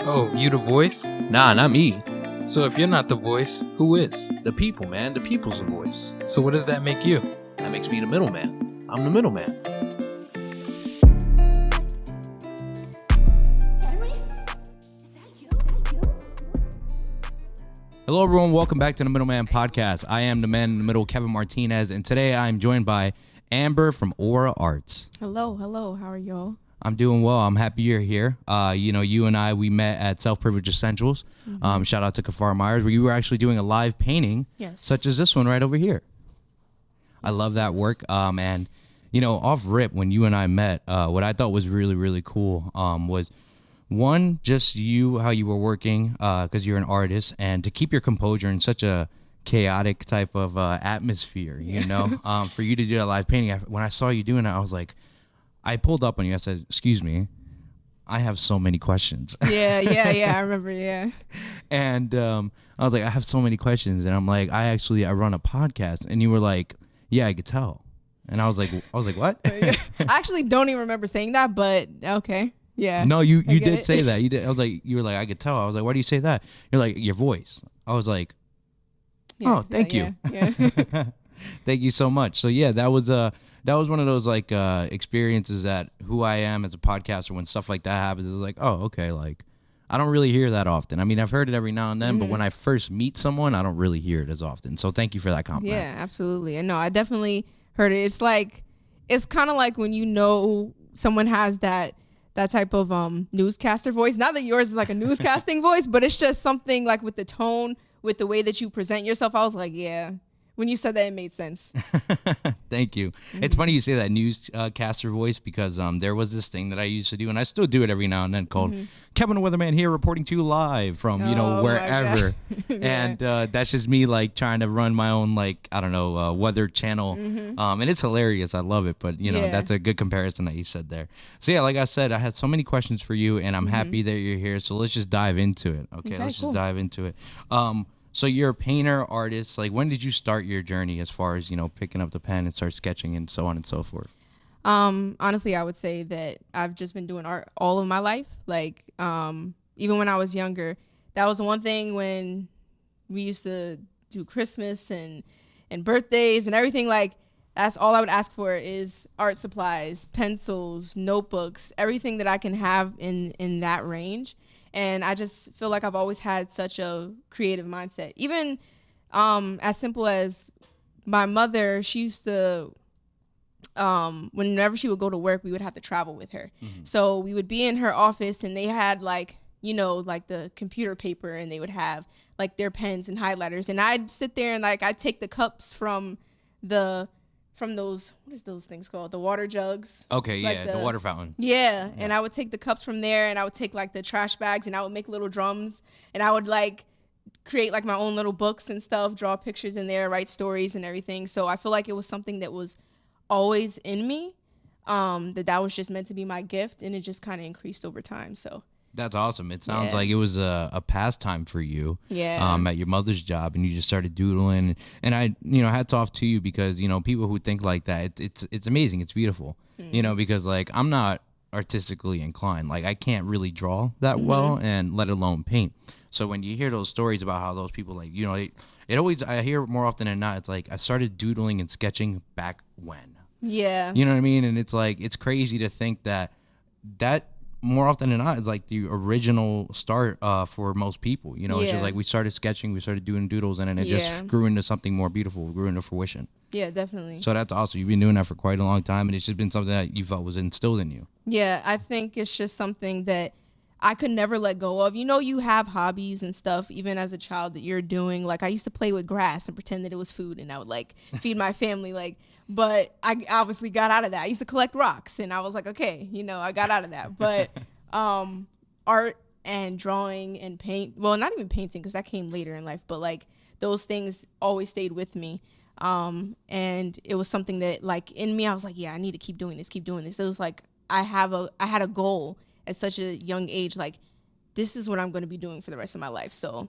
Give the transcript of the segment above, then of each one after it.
Oh, you the voice? Nah, not me. So if you're not the voice, who is? The people, man. The people's the voice. So what does that make you? That makes me the middleman. I'm the middleman. Hello, everyone. Welcome back to the Middleman Podcast. I am the man in the middle, Kevin Martinez, and today I'm joined by Amber from Orah Arts. Hello. How are y'all? I'm doing well. I'm happy you're here. You and I, we met at Self Privilege Essentials. Shout out to Kafar Myers, where you were actually doing a live painting, such as this one right over here. I love that work. And, off rip, when you and I met, what I thought was really, really cool was, one, just how you were working, because you're an artist, and to keep your composure in such a chaotic type of atmosphere, for you to do that live painting. When I saw you doing it, I was like, I pulled up on you. I said, excuse me, I have so many questions. Yeah. I remember, yeah. And I was like, I have so many questions. And I'm like, I run a podcast. And you were like, yeah, I could tell. And I was like, what? I actually don't even remember saying that, but okay. Yeah. No, you did say that. You did. You were like, I could tell. I was like, why do you say that? You're like, your voice. I was like, thank you. Yeah. Thank you so much. So yeah, that was one of those experiences that who I am as a podcaster, when stuff like that happens, is like, oh, okay, like I don't really hear that often. I mean, I've heard it every now and then, but when I first meet someone, I don't really hear it as often. So thank you for that compliment. Yeah, absolutely. And no, I definitely heard it. It's kind of like when someone has that type of newscaster voice. Not that yours is like a newscasting voice, but it's just something like with the tone, with the way that you present yourself. I was like, yeah. When you said that, it made sense. Thank you. It's funny you say that newscaster voice, because there was this thing that I used to do, and I still do it every now and then, called Kevin the Weatherman here, reporting to you live from wherever. And that's just me trying to run my own weather channel. And it's hilarious. I love it. But that's a good comparison that you said there. So yeah, like I said, I had so many questions for you, and I'm happy that you're here. So let's just dive into it. Okay, let's just dive into it. So you're a painter, artist. Like, when did you start your journey as far as, picking up the pen and start sketching and so on and so forth? Honestly, I would say that I've just been doing art all of my life. Even when I was younger, that was the one thing when we used to do Christmas and birthdays and everything. That's all I would ask for is art supplies, pencils, notebooks, everything that I can have in that range. And I just feel like I've always had such a creative mindset. Even as simple as my mother, she used to, whenever she would go to work, we would have to travel with her. So we would be in her office, and they had the computer paper, and they would have their pens and highlighters. And I'd sit there and I'd take the cups from those, what is those things called? The water jugs. Okay, yeah, the water fountain. Yeah, and I would take the cups from there, and I would take the trash bags, and I would make little drums, and I would create my own little books and stuff, draw pictures in there, write stories and everything. So I feel like it was something that was always in me, that was just meant to be my gift, and it just kind of increased over time. So that's awesome. It sounds like it was a pastime for you. Yeah. At your mother's job, and you just started doodling. And I, hats off to you, because people who think like that, it's amazing. It's beautiful. Because I'm not artistically inclined. I can't really draw that well, and let alone paint. So when you hear those stories about how those people it always, I hear more often than not, it's I started doodling and sketching back when. Yeah. You know what I mean? And it's it's crazy to think that more often than not, it's the original start for most people. It's just we started sketching, we started doing doodles, and then it just grew into something more beautiful, grew into fruition. Yeah, definitely. So that's awesome. You've been doing that for quite a long time, and it's just been something that you felt was instilled in you. Yeah, I think it's just something that I could never let go of. You have hobbies and stuff, even as a child, that you're doing. I used to play with grass and pretend that it was food, and I would feed my family. But I obviously got out of that. I used to collect rocks, and I was like, okay, I got out of that. But art and drawing and paint, well, not even painting, because that came later in life, but those things always stayed with me. And it was something that in me, I was like, yeah, I need to keep doing this. It was I had a goal at such a young age, this is what I'm going to be doing for the rest of my life. So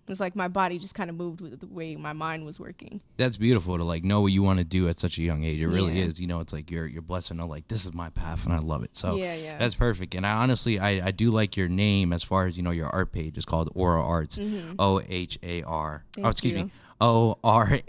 It's like my body just kind of moved with the way my mind was working. That's beautiful to like know what you want to do at such a young age. It really is. You know, it's like you're blessed to know like this is my path and I love it. So that's perfect. And I honestly I do like your name as far as, you know, your art page is called Orah Arts. OHAR. Oh, excuse me. ORAH.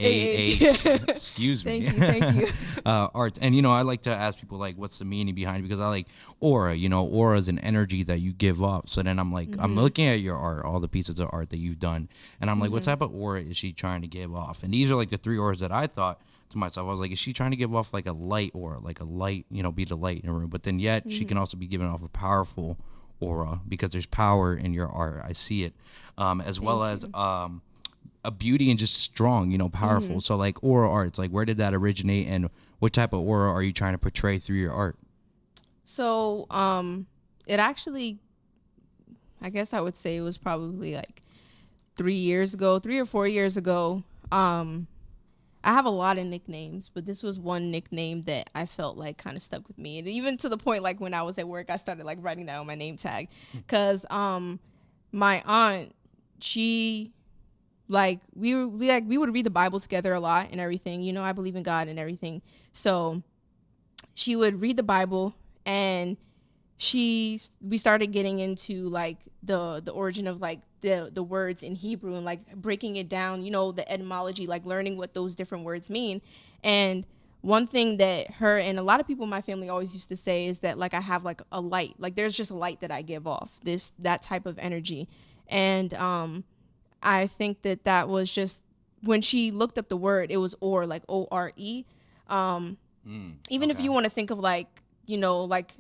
Excuse me. Thank you. Arts. And, you know, I like to ask people, like, what's the meaning behind it? Because I like aura. You know, aura is an energy that you give off. So then I'm like, I'm looking at your art, all the pieces of art that you've done. And I'm like, what type of aura is she trying to give off? And these are like the 3 auras that I thought to myself. I was like, is she trying to give off like a light aura, like a light, you know, be the light in a room? But then yet she can also be giving off a powerful aura because there's power in your art. I see it. As well as a beauty and just strong, you know, powerful. So like Orah Arts, like where did that originate and what type of aura are you trying to portray through your art? So it actually, I guess I would say it was probably like 3 or 4 years ago. I have a lot of nicknames, but this was one nickname that I felt like kind of stuck with me. And even to the point like when I was at work, I started like writing that on my name tag because my aunt, she... like we would read the Bible together a lot and everything. You know, I believe in God and everything. So she would read the Bible and we started getting into like the origin of like the words in Hebrew and like breaking it down, you know, the etymology, like learning what those different words mean. And one thing that her and a lot of people in my family always used to say is that like I have like a light, like there's just a light that I give off, that type of energy. And I think that was just when she looked up the word, it was or, like ORE. Even if you want to think of like, you know, like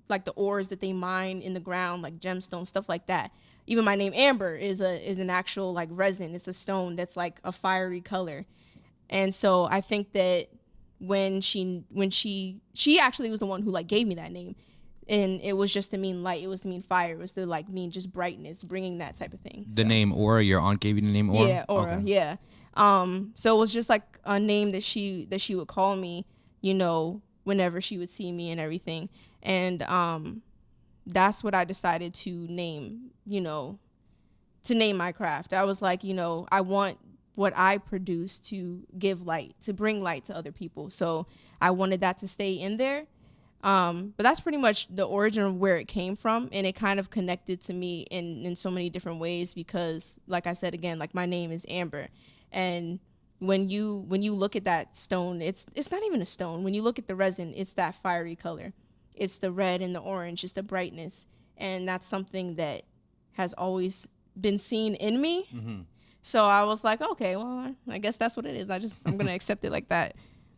the ores that they mine in the ground, like gemstones, stuff like that. Even my name Amber is an actual like resin. It's a stone that's like a fiery color. And so I think that when she actually was the one who like gave me that name. And it was just to mean light. It was to mean fire. It was to like mean just brightness, bringing that type of thing. The name Orah, your aunt gave you the name Orah? Yeah, Orah, yeah. So it was just like a name that she would call me, you know, whenever she would see me and everything. And that's what I decided to name, you know, to name my craft. I was like, you know, I want what I produce to give light, to bring light to other people. So I wanted that to stay in there. But that's pretty much the origin of where it came from. And it kind of connected to me in so many different ways because, like I said, again, like my name is Amber. And when you look at that stone, it's not even a stone. When you look at the resin, it's that fiery color. It's the red and the orange. It's the brightness. And that's something that has always been seen in me. So I was like, okay, well, I guess that's what it is. I'm going to accept it like that.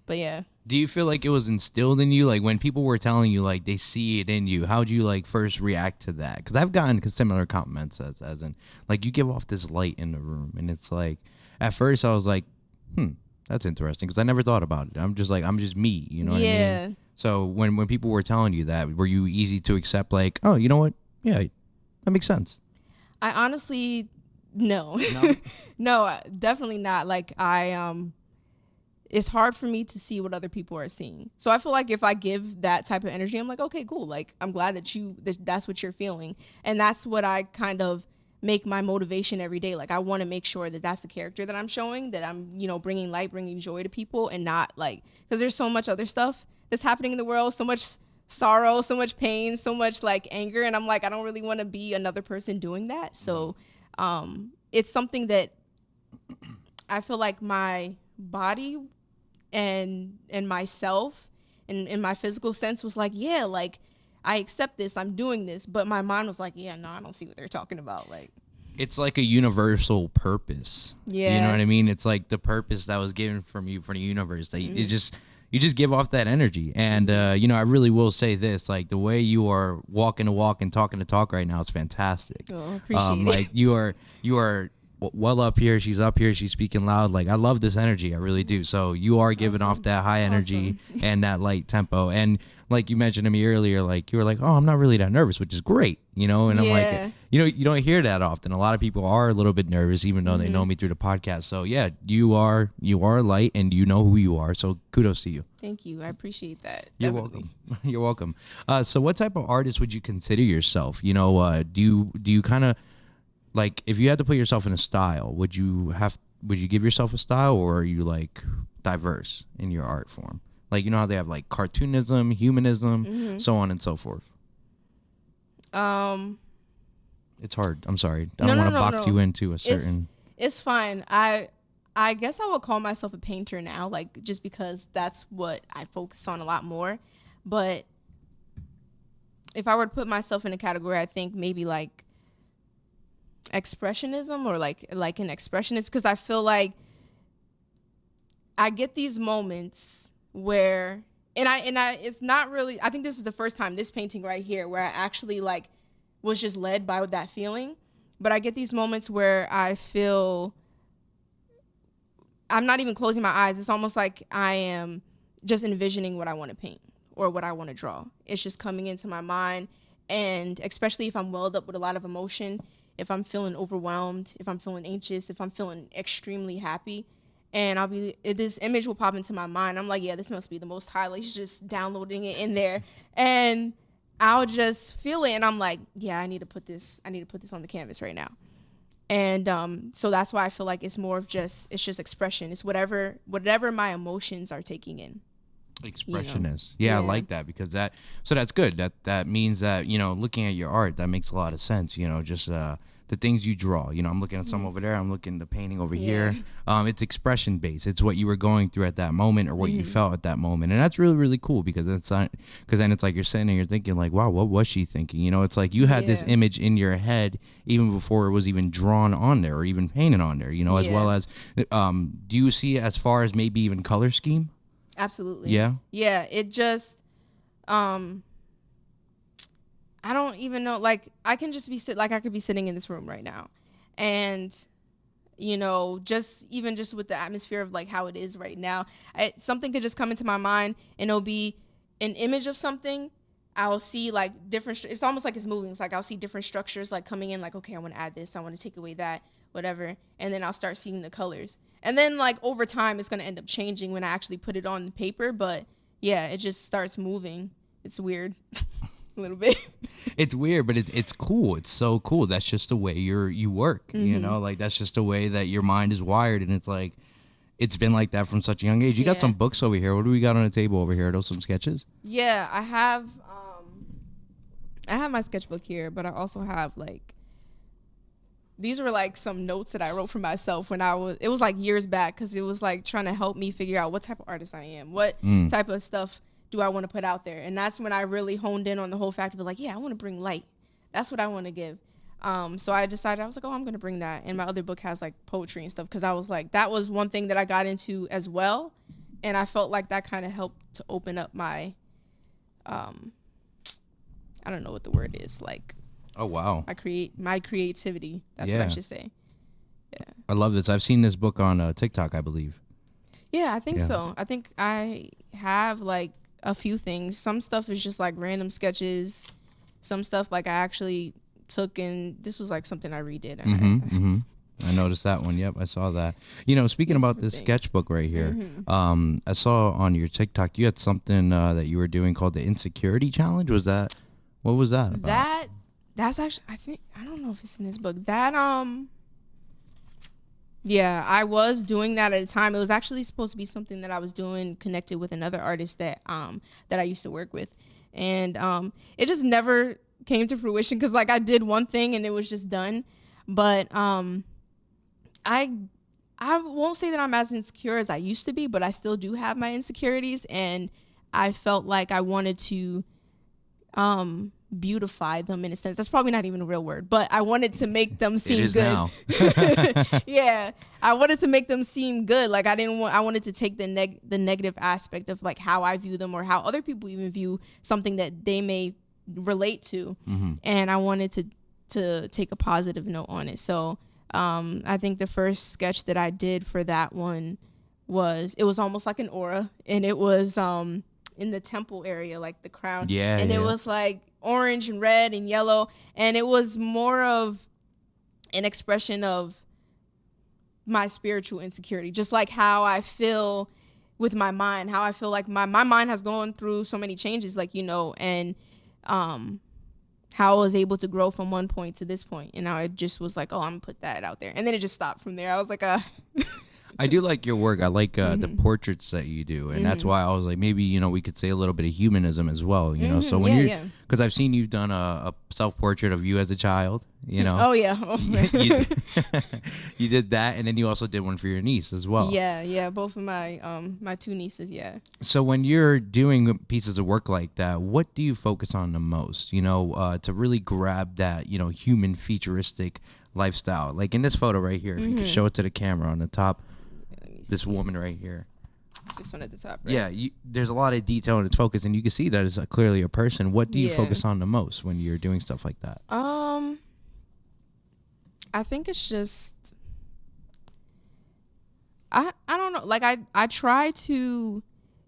But yeah. Do you feel like it was instilled in you? Like when people were telling you like they see it in you, how would you like first react to that? Because I've gotten similar comments as in like you give off this light in the room, and it's like at first I was like, that's interesting because I never thought about it. I'm just me, you know what I mean? So when people were telling you that, were you easy to accept? Like, oh, you know what? Yeah, that makes sense. I honestly no, no, definitely not. Like it's hard for me to see what other people are seeing. So I feel like if I give that type of energy, I'm like, okay, cool. Like, I'm glad that's what you're feeling. And that's what I kind of make my motivation every day. Like, I want to make sure that that's the character that I'm showing, that I'm, you know, bringing light, bringing joy to people, and not like, because there's so much other stuff that's happening in the world, so much sorrow, so much pain, so much like anger. And I'm like, I don't really want to be another person doing that. So it's something that I feel like my body and myself and in my physical sense was like, yeah, like I accept this, I'm doing this. But my mind was like, yeah, no, I don't see what they're talking about. Like, it's like a universal purpose. Yeah. You know what I mean? It's like the purpose that was given from you, for the universe. That you just give off that energy. And, you know, I really will say this, like the way you are walking the walk and talking the talk right now is fantastic. Oh, appreciate it. Like you are well up here. She's up here. She's speaking loud. Like I love this energy. I really do. So you are giving off that high energy and that light tempo. And like you mentioned to me earlier, like you were like, oh, I'm not really that nervous, which is great, you know? And I'm like, you know, you don't hear that often. A lot of people are a little bit nervous, even though they know me through the podcast. So yeah, you are light and you know who you are. So kudos to you. Thank you. I appreciate that. You're welcome. You're welcome. So what type of artist would you consider yourself? You know, do you kind of like if you had to put yourself in a style, would you give yourself a style, or are you like diverse in your art form? Like, you know how they have like cartoonism, humanism, so on and so forth. It's hard. I'm sorry. I don't want to box you into a certain. It's fine. I guess I would call myself a painter now, like just because that's what I focus on a lot more. But if I were to put myself in a category, I think maybe like expressionism, or like an expressionist, because I feel like I get these moments where, and I it's not really, I think this is the first time, this painting right here, where I actually like was just led by that feeling. But I get these moments where I feel I'm not even closing my eyes. It's almost like I am just envisioning what I want to paint or what I want to draw. It's just coming into my mind. And especially if I'm welled up with a lot of emotion, if I'm feeling overwhelmed, if I'm feeling anxious, if I'm feeling extremely happy, and this image will pop into my mind. I'm like, yeah, this must be the Most High. Like, he's just downloading it in there. And I'll just feel it. And I'm like, yeah, I need to put this on the canvas right now. And so that's why I feel like it's more of it's just expression. It's whatever my emotions are taking in. Expressionist. Yeah, I like that, because that's good. That means that, you know, looking at your art, that makes a lot of sense, you know, just the things you draw. You know, I'm looking at some over there, I'm looking at the painting over here. It's expression based. It's what you were going through at that moment, or what you felt at that moment. And that's really, really cool, because then it's like you're sitting and you're thinking like, wow, what was she thinking? You know, it's like you had this image in your head even before it was even drawn on there or even painted on there, you know, as well as do you see as far as maybe even color scheme? Absolutely. Yeah. Yeah. It just, I don't even know. Like, I can just I could be sitting in this room right now, and, you know, just with the atmosphere of like how it is right now, something could just come into my mind, and it'll be an image of something. I'll see like different. It's almost like it's moving. It's like I'll see different structures like coming in. Like, okay, I want to add this. I want to take away that. Whatever. And then I'll start seeing the colors. And then, like, over time, it's going to end up changing when I actually put it on the paper. But, yeah, it just starts moving. It's weird a little bit. It's weird, but it's cool. It's so cool. That's just the way you work, you know? Like, that's just the way that your mind is wired. And it's like, it's been like that from such a young age. You got some books over here. What do we got on the table over here? Are those some sketches? Yeah, I have my sketchbook here, but I also have, like, these were like some notes that I wrote for myself when it was like years back, because it was like trying to help me figure out what type of artist I am, what type of stuff do I want to put out there. And that's when I really honed in on the whole fact of like, yeah, I want to bring light. That's what I want to give. So I decided, I was like, oh, I'm going to bring that. And my other book has like poetry and stuff, because I was like, that was one thing that I got into as well. And I felt like that kind of helped to open up my, I don't know what the word is, like, oh, wow. My creativity. That's what I should say. Yeah. I love this. I've seen this book on TikTok, I believe. Yeah, I think so. I think I have like a few things. Some stuff is just like random sketches. Some stuff like I actually took, and this was like something I redid. I noticed that one. Yep, I saw that. You know, speaking about this sketchbook right here, I saw on your TikTok you had something that you were doing called the Insecurity Challenge. What was that about? That's actually, I don't know if it's in this book. That, yeah, I was doing that at a time. It was actually supposed to be something that I was doing connected with another artist that I used to work with. And it just never came to fruition, because, like, I did one thing and it was just done. But I won't say that I'm as insecure as I used to be, but I still do have my insecurities. And I felt like I wanted to beautify them in a sense. That's probably not even a real word, but I wanted to make them seem good. Now. Yeah, I wanted to make them seem good. Like, I wanted to take the negative aspect of like how I view them, or how other people even view something that they may relate to, and I wanted to take a positive note on it. So I think the first sketch that I did for that one was almost like an aura, and it was in the temple area, like the crown. Yeah. And it was like orange and red and yellow. And it was more of an expression of my spiritual insecurity, just like how I feel with my mind, how I feel like my mind has gone through so many changes, like, you know, and how I was able to grow from one point to this point. And I just was like, oh, I'm going to put that out there. And then it just stopped from there. I was like, I do like your work. I like the portraits that you do, and that's why I was like, maybe we could say a little bit of humanism as well. So when because I've seen you've done a self portrait of you as a child. Oh yeah, you did that, and then you also did one for your niece as well. Yeah, both of my my two nieces. Yeah. So when you're doing pieces of work like that, what do you focus on the most? To really grab that human futuristic lifestyle. Like in this photo right here, if you could show it to the camera on the top. This woman right here. This one at the top, right? Yeah, there's a lot of detail in its focus, and you can see that it's clearly a person. What do you focus on the most when you're doing stuff like that? I think it's just I don't know. Like I try to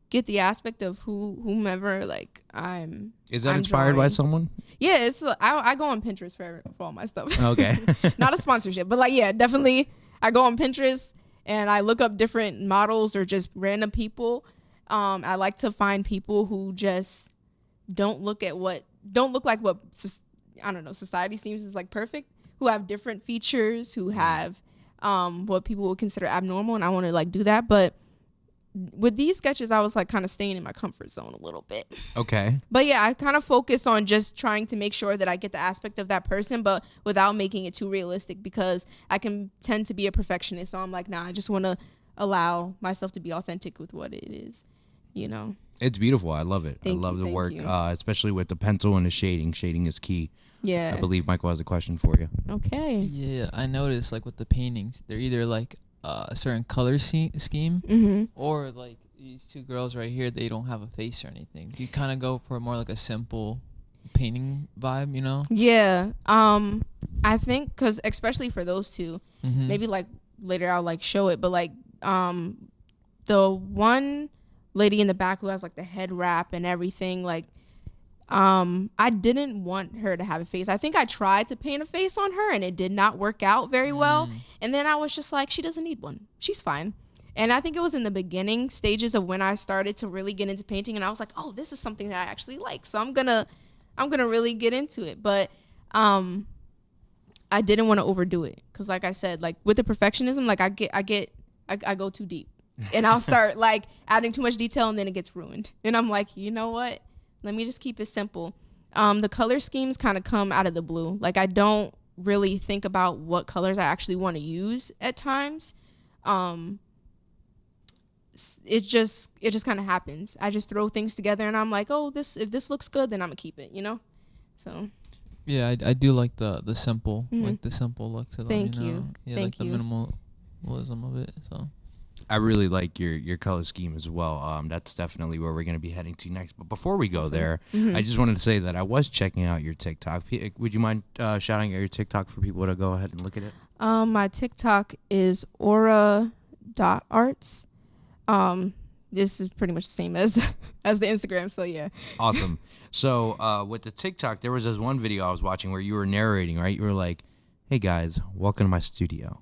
get the aspect of whomever like I'm. Is that I'm inspired by someone? Yeah, it's I go on Pinterest for all my stuff. Okay. Not a sponsorship, but like definitely I go on Pinterest. And I look up different models or just random people. I like to find people who just don't look like what I don't know, society seems is like perfect. Who have different features, who have what people would consider abnormal, and I want to like do that. But with these sketches, I was like kind of staying in my comfort zone a little bit. Okay. But yeah, I kind of focused on just trying to make sure that I get the aspect of that person, but without making it too realistic, because I can tend to be a perfectionist. So I'm like, nah, I just want to allow myself to be authentic with what it is, It's beautiful. I love it. I love the work, especially with the pencil and the shading. Shading is key. Yeah. I believe Michael has a question for you. Okay. Yeah, I noticed like with the paintings, they're either like a certain color scheme, or like these two girls right here, they don't have a face or anything. Do you kind of go for more like a simple painting vibe, Yeah. I think because especially for those two, maybe like later I'll like show it, but like the one lady in the back who has like the head wrap and everything, like I didn't want her to have a face. I think I tried to paint a face on her and it did not work out very well. And then I was just like, she doesn't need one. She's fine. And I think it was in the beginning stages of when I started to really get into painting, and I was like, oh, this is something that I actually like. So I'm gonna really get into it. But I didn't want to overdo it, because like I said, like with the perfectionism, like I go too deep, and I'll start like adding too much detail, and then it gets ruined. And I'm like, you know what? Let me just keep it simple. The color schemes kind of come out of the blue. Like I don't really think about what colors I actually want to use at times. It just kind of happens. I just throw things together and I'm like, oh, if this looks good, then I'm gonna keep it, So. Yeah, I do like the simple, like the simple look to them. Thank you. Yeah, Thank like the minimalism of it. So. I really like your color scheme as well. That's definitely where we're going to be heading to next. But before we go there, I just wanted to say that I was checking out your TikTok. Would you mind shouting out your TikTok for people to go ahead and look at it? My TikTok is Orah Arts. This is pretty much the same as the Instagram. So yeah. Awesome. So with the TikTok, there was this one video I was watching where you were narrating, right? You were like, "Hey guys, welcome to my studio.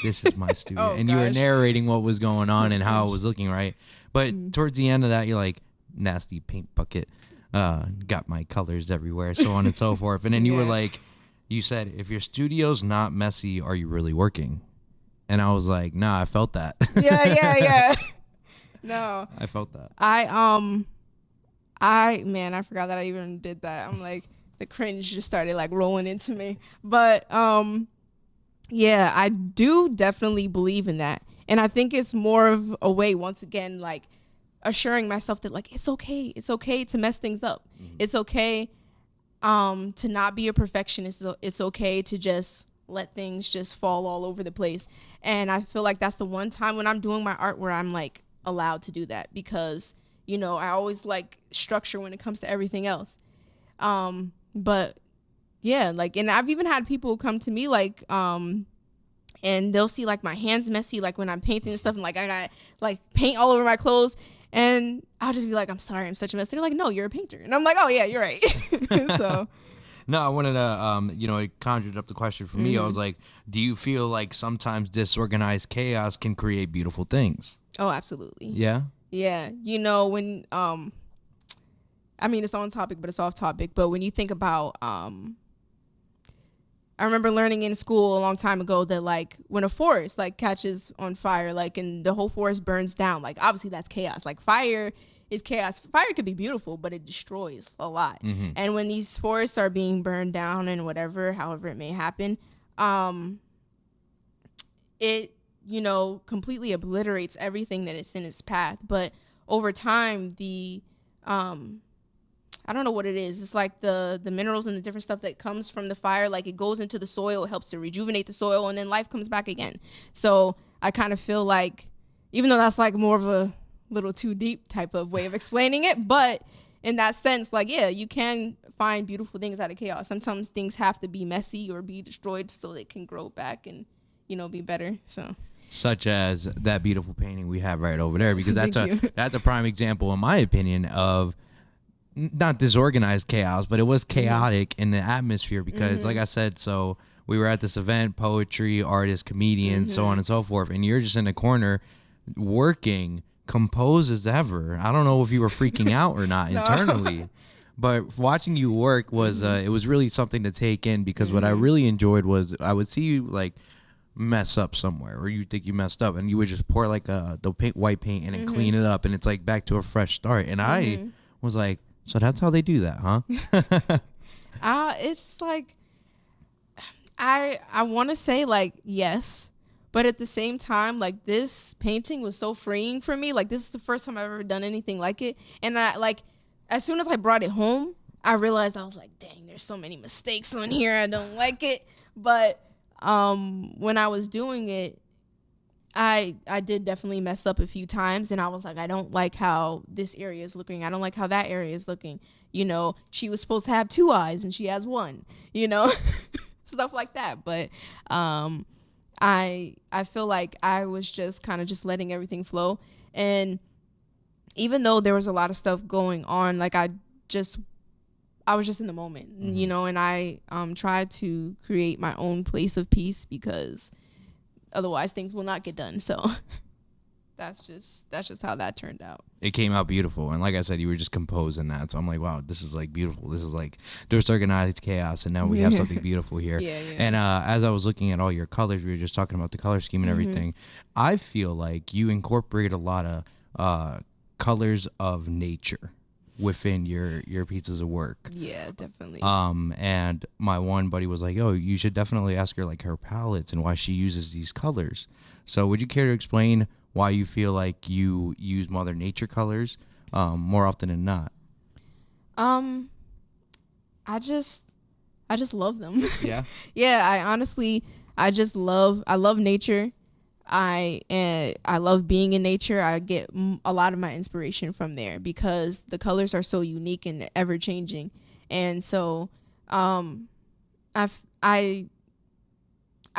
This is my studio," and you were narrating what was going on and how it was looking, right? But towards the end of that, you're like, "Nasty paint bucket, got my colors everywhere," so on and so forth. And then you were like, you said, "If your studio's not messy, are you really working?" And I was like, "Nah, I felt that." Yeah. No, I felt that. I forgot that I even did that. I'm like, the cringe just started like rolling into me. But yeah, I do definitely believe in that. And I think it's more of a way, once again, like assuring myself that like it's okay to mess things up. It's okay to not be a perfectionist. It's okay to just let things just fall all over the place. And I feel like that's the one time when I'm doing my art where I'm like allowed to do that, because I always like structure when it comes to everything else. But yeah, like, and I've even had people come to me like and they'll see like my hands messy, like when I'm painting and stuff, and like I got like paint all over my clothes, and I'll just be like, "I'm sorry, I'm such a mess." They're like, "No, you're a painter." And I'm like, "Oh yeah, you're right." So no, I wanted to, it conjured up the question for me. I was like, do you feel like sometimes disorganized chaos can create beautiful things? Oh, absolutely. Yeah? Yeah. When I mean, it's on topic, but it's off topic. But when you think about, I remember learning in school a long time ago that like when a forest like catches on fire, like and the whole forest burns down, like obviously that's chaos. Like fire is chaos. Fire could be beautiful, but it destroys a lot. Mm-hmm. And when these forests are being burned down and however it may happen, it, you know, completely obliterates everything that it's in its path. But over time, I don't know what it is. It's like the minerals and the different stuff that comes from the fire, like it goes into the soil, it helps to rejuvenate the soil, and then life comes back again. So I kind of feel like, even though that's like more of a little too deep type of way of explaining it, but in that sense, like, yeah, you can find beautiful things out of chaos. Sometimes things have to be messy or be destroyed so they can grow back and, you know, be better. So such as that beautiful painting we have right over there, because that's a prime example, in my opinion, of not disorganized chaos, but it was chaotic in the atmosphere because, like I said, so we were at this event, poetry, artists, comedians, so on and so forth, and you're just in the corner working, composed as ever. I don't know if you were freaking out or not internally, but watching you work was it was really something to take in, because what I really enjoyed was I would see you like mess up somewhere, or you think you messed up, and you would just pour like white paint in and clean it up, and it's like back to a fresh start. And I was like, so that's how they do that, huh? It's like, I want to say like yes, but at the same time, like this painting was so freeing for me. Like this is the first time I've ever done anything like it, and I like as soon as I brought it home, I realized I was like, dang, there's so many mistakes on here. I don't like it, but when I was doing it, I did definitely mess up a few times, and I was like, I don't like how this area is looking. I don't like how that area is looking. You know, she was supposed to have 2 eyes and she has 1, you know, stuff like that. But I feel like I was just kind of just letting everything flow. And even though there was a lot of stuff going on, like I was just in the moment, you know, and I tried to create my own place of peace, because otherwise things will not get done. So that's just how that turned out. It came out beautiful, and like I said, you were just composing that, so I'm like, wow, this is like beautiful. This is like disorganized chaos, and now we have something beautiful here. Yeah. And as I was looking at all your colors, we were just talking about the color scheme and everything. I feel like you incorporate a lot of colors of nature within your pieces of work. Yeah, definitely. And my one buddy was like, "Oh, you should definitely ask her like her palettes and why she uses these colors." So, would you care to explain why you feel like you use Mother Nature colors more often than not? I just love them. Yeah. Yeah. I love nature. I love being in nature. I get a lot of my inspiration from there, because the colors are so unique and ever changing. And so, I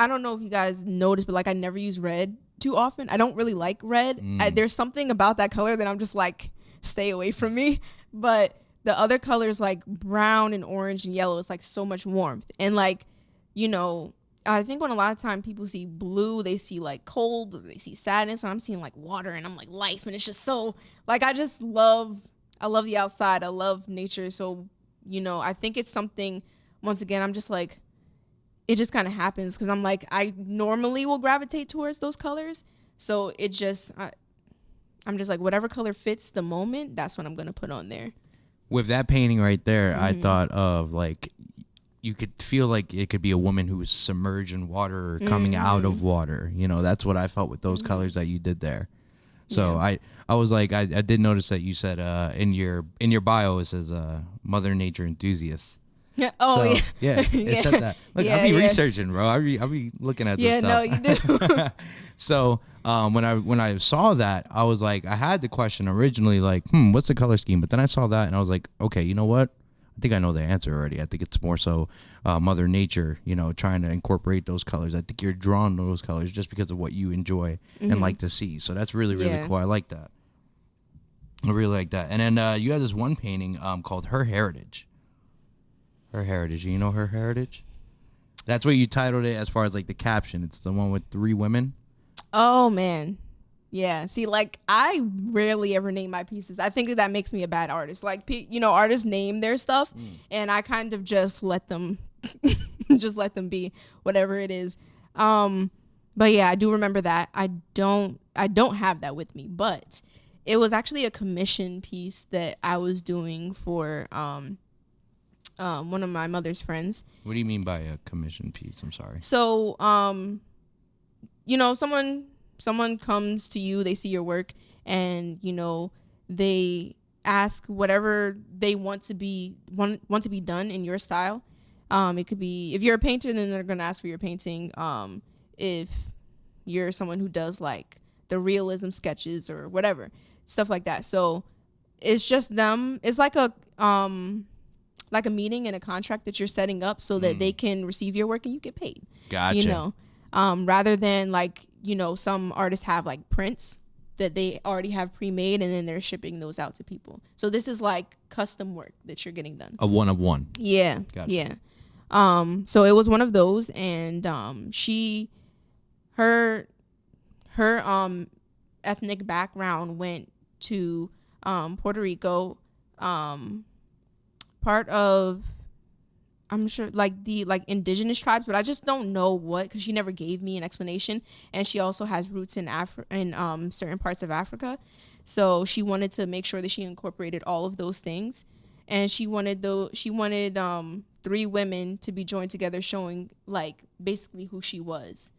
don't know if you guys noticed, but like I never use red too often. I don't really like red. There's something about that color that I'm just like, stay away from me. But the other colors like brown and orange and yellow, it's like so much warmth. And like, you know, I think when a lot of time people see blue, they see like cold, they see sadness, and I'm seeing like water, and I'm like life, and it's just so like I love the outside, I love nature. So, you know, I think it's something, once again, I'm just like, it just kind of happens, because I'm like, I normally will gravitate towards those colors, so it just I'm just like, whatever color fits the moment, that's what I'm gonna put on there. With that painting right there, I thought of like, you could feel like it could be a woman who was submerged in water or coming out of water. You know, that's what I felt with those colors that you did there. So I was like, I did notice that you said in your bio it says Mother Nature enthusiast. Yeah. Oh, so, yeah. It said that. Look, I'll be researching, bro. I'll be looking at this stuff. Yeah, no, you do. So when I saw that, I was like, I had the question originally, like, what's the color scheme? But then I saw that and I was like, okay, you know what? I think I know the answer already. I think it's more so Mother Nature, you know, trying to incorporate those colors. I think you're drawn to those colors just because of what you enjoy and like to see. So that's really, really cool. I like that. I really like that. And then you had this one painting called Her Heritage. Her Heritage. You know Her Heritage? That's what you titled it as far as like the caption. It's the one with 3 women. Oh, man. Yeah. See, like, I rarely ever name my pieces. I think that makes me a bad artist. Like, artists name their stuff, and I kind of just let them, be whatever it is. But yeah, I do remember that. I don't have that with me, but it was actually a commission piece that I was doing for one of my mother's friends. What do you mean by a commission piece? I'm sorry. So, someone comes to you, they see your work, and they ask whatever they want to be done in your style. It could be, if you're a painter, then they're gonna ask for your painting. If you're someone who does like the realism sketches or whatever, stuff like that. So it's just them. It's like a meeting and a contract that you're setting up so that they can receive your work and you get paid. Gotcha. Rather than like, some artists have like prints that they already have pre-made and then they're shipping those out to people. So this is like custom work that you're getting done. A one of one. Yeah. Gotcha. Yeah. So it was one of those, and her ethnic background went to Puerto Rico, part of, I'm sure, like the indigenous tribes, but I just don't know what, because she never gave me an explanation. And she also has roots in certain parts of Africa, so she wanted to make sure that she incorporated all of those things. And she wanted 3 women to be joined together, showing like basically who she was.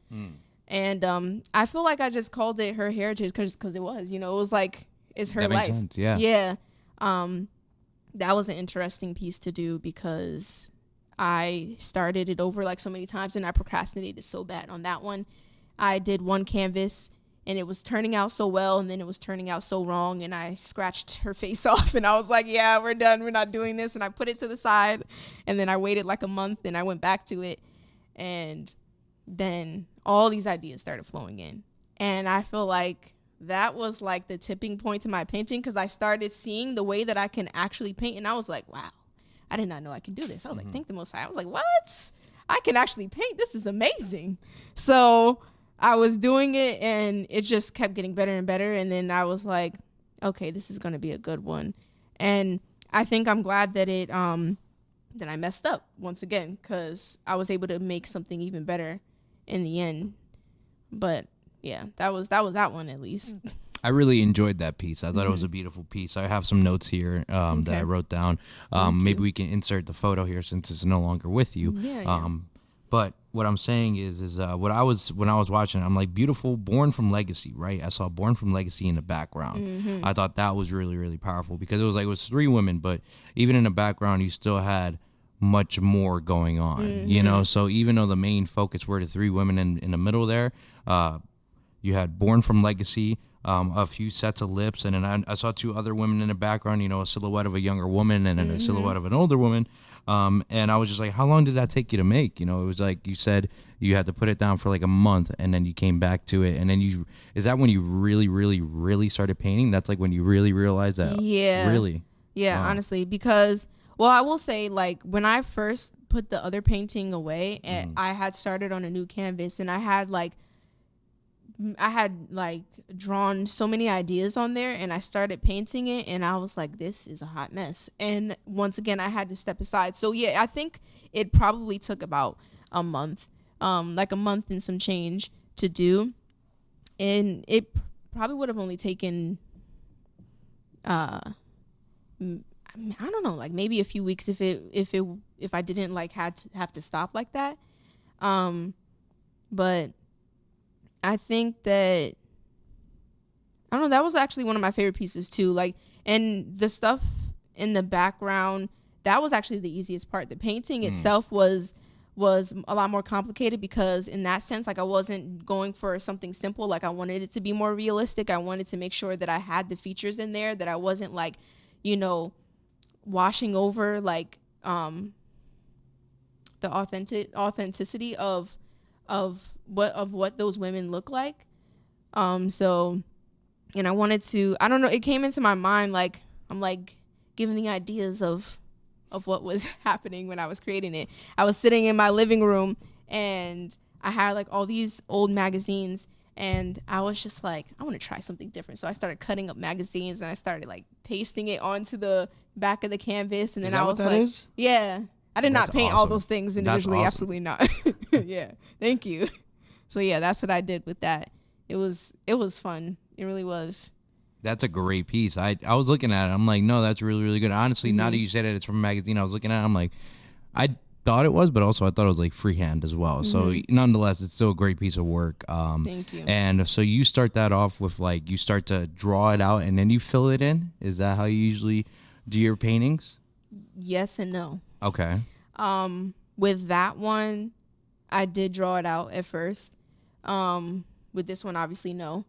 And I feel like I just called it her heritage because it was, it was like, it's her that life. Makes sense. Yeah. Yeah. That was an interesting piece to do because I started it over like so many times and I procrastinated so bad on that one. I did one canvas and it was turning out so well, and then it was turning out so wrong, and I scratched her face off and I was like, yeah, we're done. We're not doing this. And I put it to the side, and then I waited like a month and I went back to it, and then all these ideas started flowing in. And I feel like that was like the tipping point to my painting, because I started seeing the way that I can actually paint, and I was like, wow, I did not know I can do this. I was like, thank the Most High. I was like, what? I can actually paint. This is amazing. So I was doing it, and it just kept getting better and better. And then I was like, okay, this is going to be a good one. And I think I'm glad that that I messed up once again, because I was able to make something even better in the end. But yeah, that was that one at least. I really enjoyed that piece. I thought it was a beautiful piece. I have some notes here that I wrote down. Maybe we can insert the photo here since it's no longer with you. Yeah. But what I'm saying is when I was watching, I'm like, beautiful, Born from Legacy, right? I saw Born from Legacy in the background. I thought that was really, really powerful, because it was 3 women, but even in the background, you still had much more going on, So even though the main focus were the 3 women in the middle there, you had Born from Legacy, a few sets of lips, and then I saw 2 other women in the background, a silhouette of a younger woman and then a silhouette of an older woman. And I was just like, how long did that take you to make? It was like you said you had to put it down for like a month, and then you came back to it, and then is that when you really, really, really started painting? That's like when you really realized that? Yeah. Really? Yeah, wow. Honestly, because, well, I will say, like, when I first put the other painting away, and I had started on a new canvas, and I had drawn so many ideas on there, and I started painting it, and I was like, this is a hot mess. And once again, I had to step aside. So yeah, I think it probably took about a month, like a month and some change to do. And it probably would have only taken, I don't know, like maybe a few weeks if I didn't like have to stop like that. But I think that, I don't know, that was actually one of my favorite pieces too. Like, and the stuff in the background, that was actually the easiest part. The painting itself was a lot more complicated, because in that sense, like, I wasn't going for something simple. Like, I wanted it to be more realistic. I wanted to make sure that I had the features in there, that I wasn't like, washing over like the authenticity of what those women look like. So, and I wanted to, I don't know, it came into my mind, like, I'm like giving the ideas of what was happening when I was creating it. I was sitting in my living room, and I had like all these old magazines, And I was just like, I want to try something different. So I started cutting up magazines and I started like pasting it onto the back of the canvas. And then I was like, yeah, I did not paint all those things individually. Absolutely not. Yeah. Thank you. So yeah, that's what I did with that. It was fun. It really was. That's a great piece. I was looking at it. I'm like, no, that's really, really good. Honestly, now that you said it, it's from a magazine. I was looking at it. I'm like, I thought it was, but also I thought it was like freehand as well. So nonetheless, it's still a great piece of work. Thank you. And so you start that off with like, you start to draw it out and then you fill it in. Is that how you usually do your paintings? Yes and no. Okay. With that one, I did draw it out at first. With this one, obviously, no.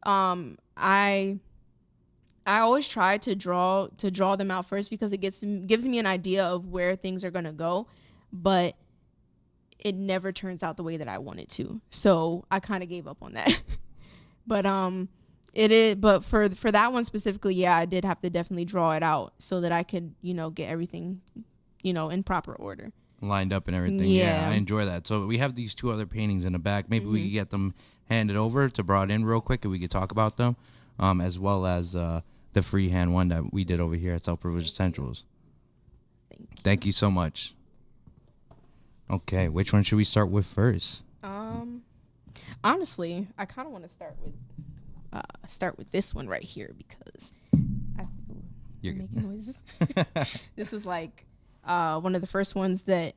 I always try to draw them out first because it gives me an idea of where things are gonna go, but it never turns out the way that I want it to. So I kind of gave up on that. But it is. But for that one specifically, yeah, I did have to definitely draw it out so that I could get everything in proper order. Lined up and everything. Yeah, I enjoy that. So we have these two other paintings in the back. Maybe we could get them handed over to brought in real quick and we could talk about them, as well as the freehand one that we did over here at Self Privilege Essentials. Thank you so much. Okay, which one should we start with first? Honestly, I kind of want to start with this one right here because You're making noises. This is like one of the first ones that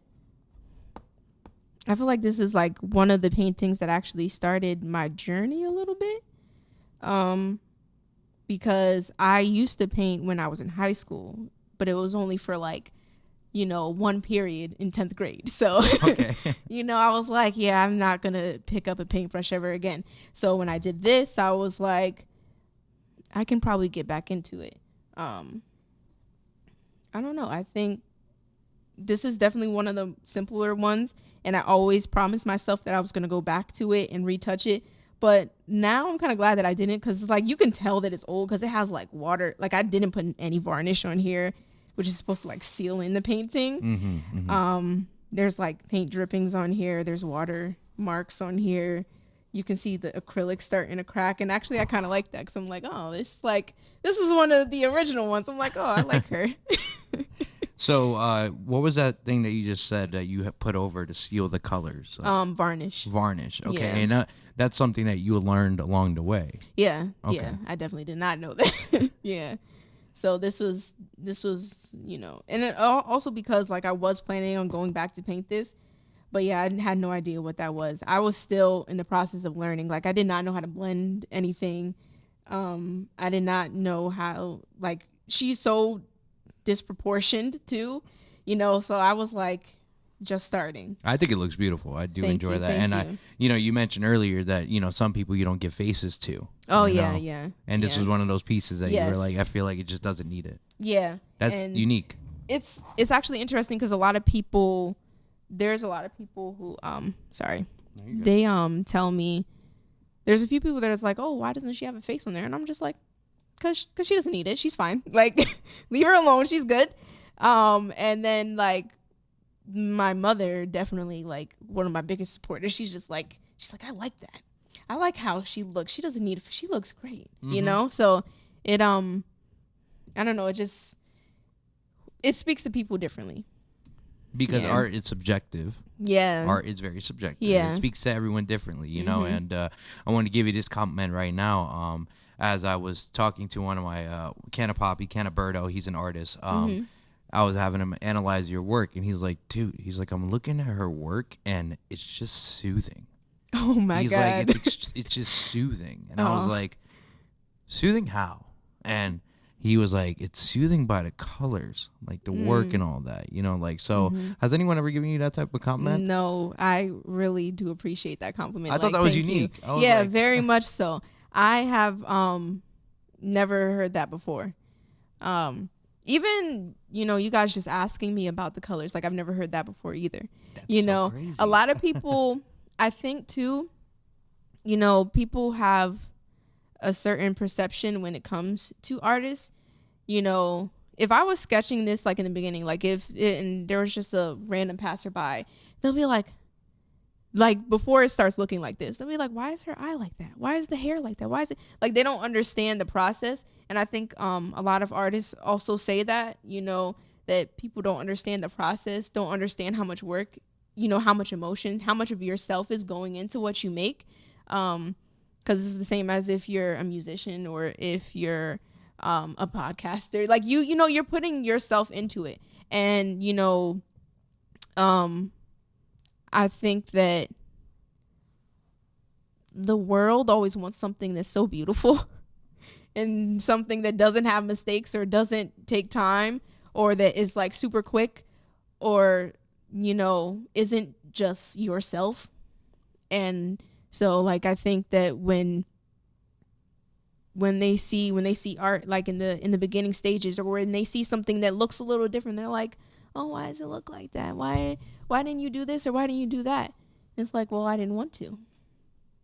I feel like this is like one of the paintings that actually started my journey a little bit. Because I used to paint when I was in high school, but it was only for like, one period in 10th grade. So, Okay. I was like, yeah, I'm not going to pick up a paintbrush ever again. So when I did this, I was like, I can probably get back into it. I don't know. I think this is definitely one of the simpler ones. And I always promised myself that I was going to go back to it and retouch it. But now I'm kind of glad that I didn't because, like, you can tell that it's old because it has, like, water. Like, I didn't put any varnish on here, which is supposed to, like, seal in the painting. There's, like, paint drippings on here. There's water marks on here. You can see the acrylic starting to crack. And actually, I kind of like that because I'm like, oh, this is one of the original ones. I'm like, oh, I like her. So, what was that thing that you just said that you have put over to seal the colors? Varnish. Varnish. Okay, Yeah. and that's something that you learned along the way. Yeah. Okay. Yeah. I definitely did not know that. Yeah. So this was, and it also because like I was planning on going back to paint this, but yeah, I had no idea what that was. I was still in the process of learning. Like I did not know how to blend anything. I did not know how, like, she's so disproportioned too, so I was like just starting. I think it looks beautiful. I do enjoy that. And you mentioned earlier that, some people you don't give faces to. Oh, yeah. And this was one of those pieces that you were like, I feel like it just doesn't need it. Yeah. That's unique. It's actually interesting because there's a lot of people who, they tell me, there's a few people that is like, oh, why doesn't she have a face on there? And I'm just like, cause she doesn't need it. She's fine. Like, leave her alone. She's good. And then like my mother, definitely like one of my biggest supporters. She's like, I like that. I like how she looks. She doesn't need it. She looks great. So it, I don't know. It speaks to people differently. Because art is subjective. Yeah. Art is very subjective. Yeah. It speaks to everyone differently, know, and I want to give you this compliment right now. As I was talking to one of my Canna Poppy, Canna Birdo, he's an artist. I was having him analyze your work, and he's like, dude, I'm looking at her work, and it's just soothing. Oh my he's God. He's like, it's just soothing. And I was like, soothing how? And he was like, it's soothing by the colors, like the work and all that, so has anyone ever given you that type of compliment? No, I really do appreciate that compliment. I thought that was unique. Yeah, very much so. I have never heard that before. Even, you guys just asking me about the colors, like I've never heard that before either. That's so crazy. A lot of people, I think too, people have a certain perception when it comes to artists. If I was sketching this like in the beginning, like and there was just a random passerby, they'll be like, like before it starts looking like this, they'll be like, why is her eye like that? Why is the hair like that? Why is it like they don't understand the process? And I think a lot of artists also say that, you know, that people don't understand the process, don't understand how much work, you know, how much emotion, how much of yourself is going into what you make. Because it's the same as if you're a musician or if you're a podcaster. Like you know, you're putting yourself into it. And, you know, I think that the world always wants something that's so beautiful and something that doesn't have mistakes or doesn't take time or that is like super quick or, you know, isn't just yourself. And so like I think that when they see art like in the beginning stages or when they see something that looks a little different, they're like, oh, why does it look like that? Why didn't you do this or why didn't you do that? And it's like, well, I didn't want to.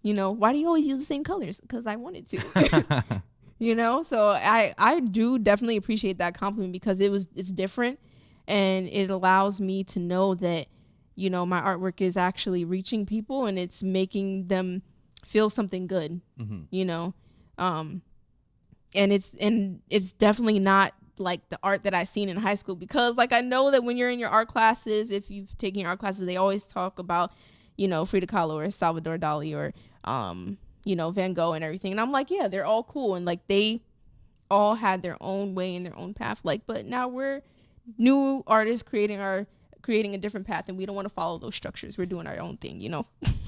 You know, why do you always use the same colors? Because I wanted to. You know, so I do definitely appreciate that compliment because it's different and it allows me to know that, you know, my artwork is actually reaching people and it's making them feel something good, you know. And it's definitely not like the art that I seen in high school because like I know that when you're in your art classes, if you've taken your art classes, they always talk about, you know, Frida Kahlo or Salvador Dali or you know, Van Gogh and everything. And I'm like, yeah, they're all cool and like they all had their own way and their own path. Like, but now we're new artists creating a different path and we don't want to follow those structures. We're doing our own thing, you know.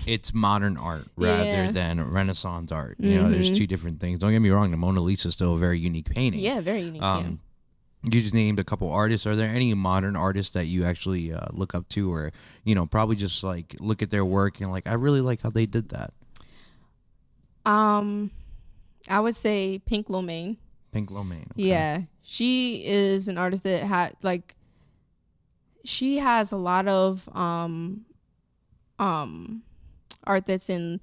It's modern art rather than Renaissance art. You know, there's two different things. Don't get me wrong, the Mona Lisa is still a very unique painting. Yeah, very unique. You just named a couple artists. Are there any modern artists that you actually look up to or, you know, probably just like look at their work and like, I really like how they did that? I would say Pink Lomaine. Pink Lomaine. Okay. Yeah. She is an artist that had like, she has a lot of art that's in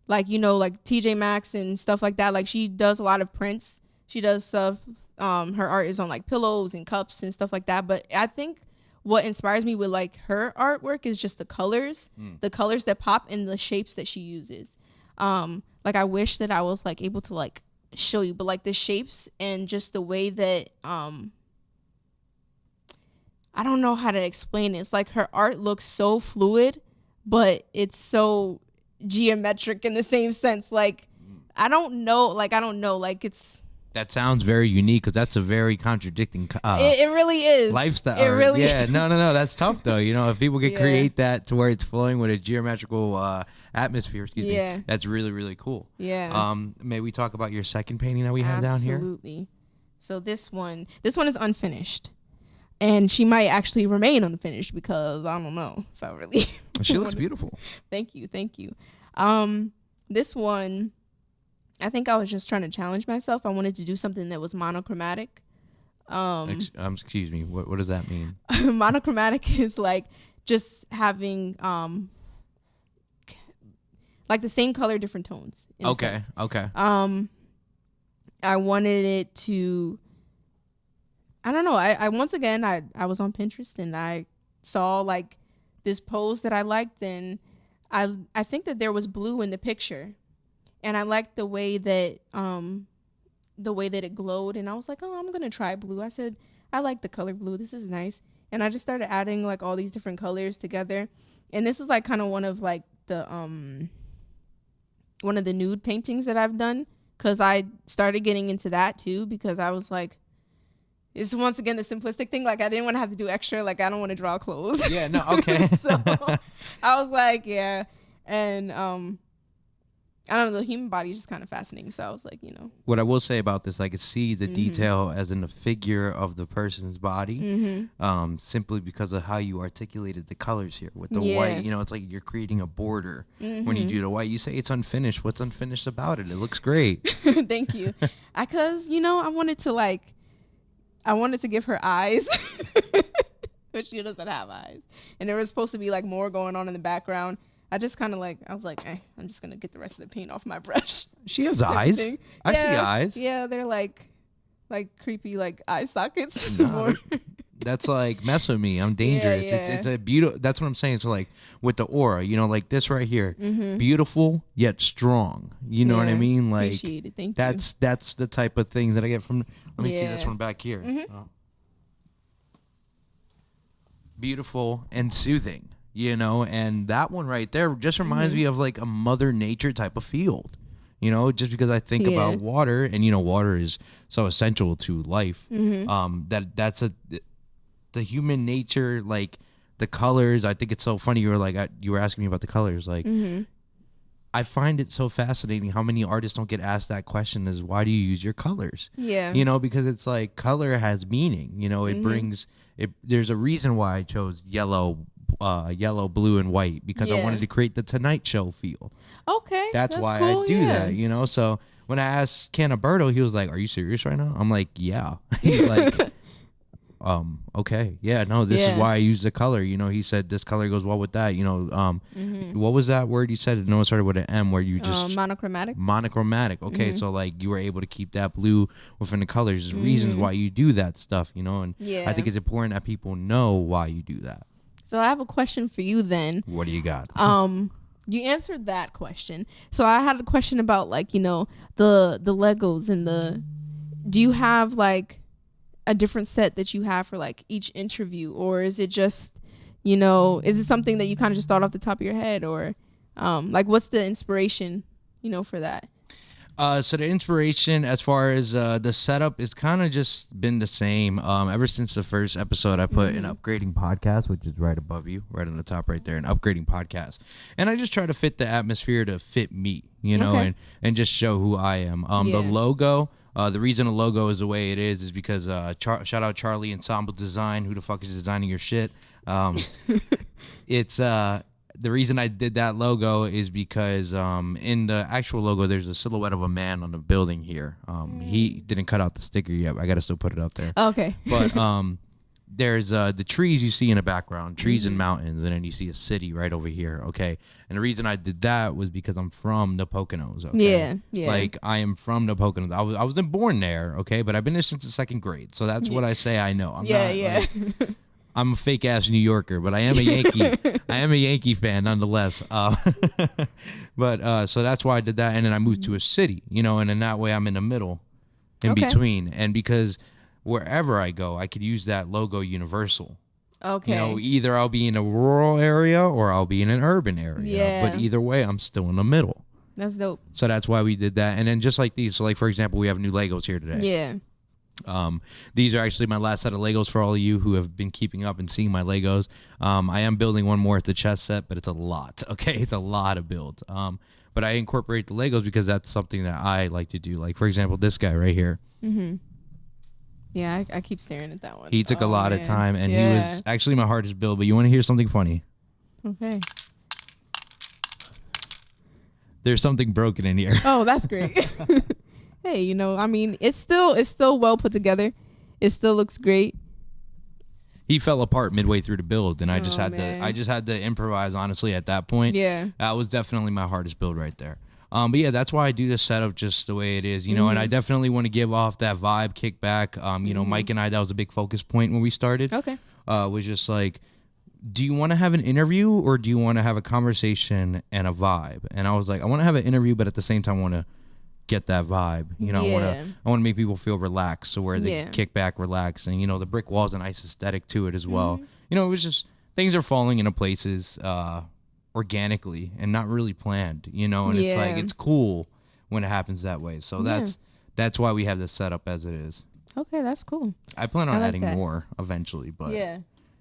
like, you know, like TJ Maxx and stuff like that. Like she does a lot of prints. She does stuff. Her art is on like pillows and cups and stuff like that. But I think what inspires me with like her artwork is just the colors that pop and the shapes that she uses. Like I wish that I was like able to like show you, but like the shapes and just the way that I don't know how to explain it. It's like her art looks so fluid, but it's so geometric in the same sense. Like I don't know. Like it's. That sounds very unique because that's a very contradicting. It really is lifestyle. It really is. is. No. That's tough though. You know, if people could create that to where it's flowing with a geometrical atmosphere. Excuse me. That's really really cool. Yeah. May we talk about your second painting that we have down here? Absolutely. So this one is unfinished, and she might actually remain unfinished because I don't know if I really. She looks beautiful. Thank you. This one. I think I was just trying to challenge myself. I wanted to do something that was monochromatic. Excuse me. What does that mean? Monochromatic is like just having like the same color, different tones. Okay. I wanted it to. I don't know. I once again I was on Pinterest and I saw like this pose that I liked and I think that there was blue in the picture. And I liked the way that it glowed. And I was like, oh, I'm going to try blue. I said, I like the color blue. This is nice. And I just started adding like all these different colors together. And this is like kind of one of like the one of the nude paintings that I've done. Because I started getting into that too. Because I was like, it's once again the simplistic thing. Like I didn't want to have to do extra. Like I don't want to draw clothes. Yeah, no, okay. So I was like, yeah. And I don't know, the human body is just kind of fascinating. So I was like, you know. What I will say about this, I could see the detail as in the figure of the person's body, simply because of how you articulated the colors here with the white. You know, it's like you're creating a border when you do the white. You say it's unfinished. What's unfinished about it? It looks great. Thank you. Because, you know, I wanted to give her eyes, but she doesn't have eyes. And there was supposed to be like more going on in the background. I just kind of like, I was like, I'm just going to get the rest of the paint off my brush. She has eyes. I see eyes. Yeah, they're like creepy, like eye sockets. No, That's like mess with me. I'm dangerous. Yeah. It's a beautiful. That's what I'm saying. So like with the aura, like this right here, beautiful yet strong. You know what I mean? Like appreciate it. Thank you. That's the type of things that I get from. Let me see this one back here. Oh. Beautiful and soothing. And that one right there just reminds me of like a Mother Nature type of field. Just because I think about water, and water is so essential to life. That's the human nature, like the colors. I think it's so funny. You were asking me about the colors. Like, I find it so fascinating how many artists don't get asked that question: is why do you use your colors? Yeah, because it's like color has meaning. It brings it. There's a reason why I chose yellow, blue, and white, because I wanted to create the Tonight Show feel. Okay, that's why cool, I do that. So when I asked Canaberto, he was like, "Are you serious right now?" I'm like, "Yeah." He's like, okay, yeah, no, this is why I use the color. He said this color goes well with that. What was that word you said? No, it started with an M, where you just monochromatic. Monochromatic. Okay, so like you were able to keep that blue within the colors. There's reasons why you do that stuff. And I think it's important that people know why you do that. So I have a question for you then. What do you got? You answered that question. So I had a question about like, the Legos and do you have like a different set that you have for like each interview, or is it just, is it something that you kind of just thought off the top of your head, or like what's the inspiration, for that? So the inspiration as far as the setup is kind of just been the same ever since the first episode. I put an upgrading podcast, which is right above you, right on the top right there, an upgrading podcast. And I just try to fit the atmosphere to fit me, and just show who I am. The logo, the reason the logo is the way it is because shout out Charlie Ensemble Design. Who the fuck is designing your shit? It's the reason I did that logo is because in the actual logo, there's a silhouette of a man on the building here. He didn't cut out the sticker yet. I got to still put it up there. Okay. But there's the trees you see in the background, trees and mountains, and then you see a city right over here. Okay. And the reason I did that was because I'm from the Poconos. Okay? Yeah. Like I am from the Poconos. I wasn't born there. Okay. But I've been there since the second grade. So that's what I say I know. I'm not, like, I'm a fake ass New Yorker, but I am a Yankee. I am a Yankee fan nonetheless. But so that's why I did that, and then I moved to a city, and in that way I'm in the middle, in between, and because wherever I go, I could use that logo universal. Okay. Either I'll be in a rural area or I'll be in an urban area. Yeah. But either way, I'm still in the middle. That's dope. So that's why we did that, and then just like these. So like for example, we have new Legos here today. Yeah. These are actually my last set of Legos for all of you who have been keeping up and seeing my Legos. I am building one more at the chess set, but it's a lot. Okay, it's a lot of build. But I incorporate the Legos because that's something that I like to do. Like for example, this guy right here. Yeah, I keep staring at that one. He took a lot of time, and he was actually my hardest build. But you want to hear something funny? Okay. There's something broken in here. Oh, that's great. Hey, I mean, it's still well put together. It still looks great. He fell apart midway through the build, and I just had to improvise. Honestly, at that point, that was definitely my hardest build right there. But yeah, that's why I do this setup just the way it is, and I definitely want to give off that vibe, kickback. Mike and I, that was a big focus point when we started. Okay, was just like, do you want to have an interview or do you want to have a conversation and a vibe? And I was like, I want to have an interview, but at the same time, I want to get that vibe. I want to make people feel relaxed, so where they kick back, relax, and the brick walls, a nice aesthetic to it as well. It was just things are falling into places organically and not really planned. And it's like it's cool when it happens that way. So that's why we have this set up as it is. Okay, that's cool. I plan on adding more eventually, but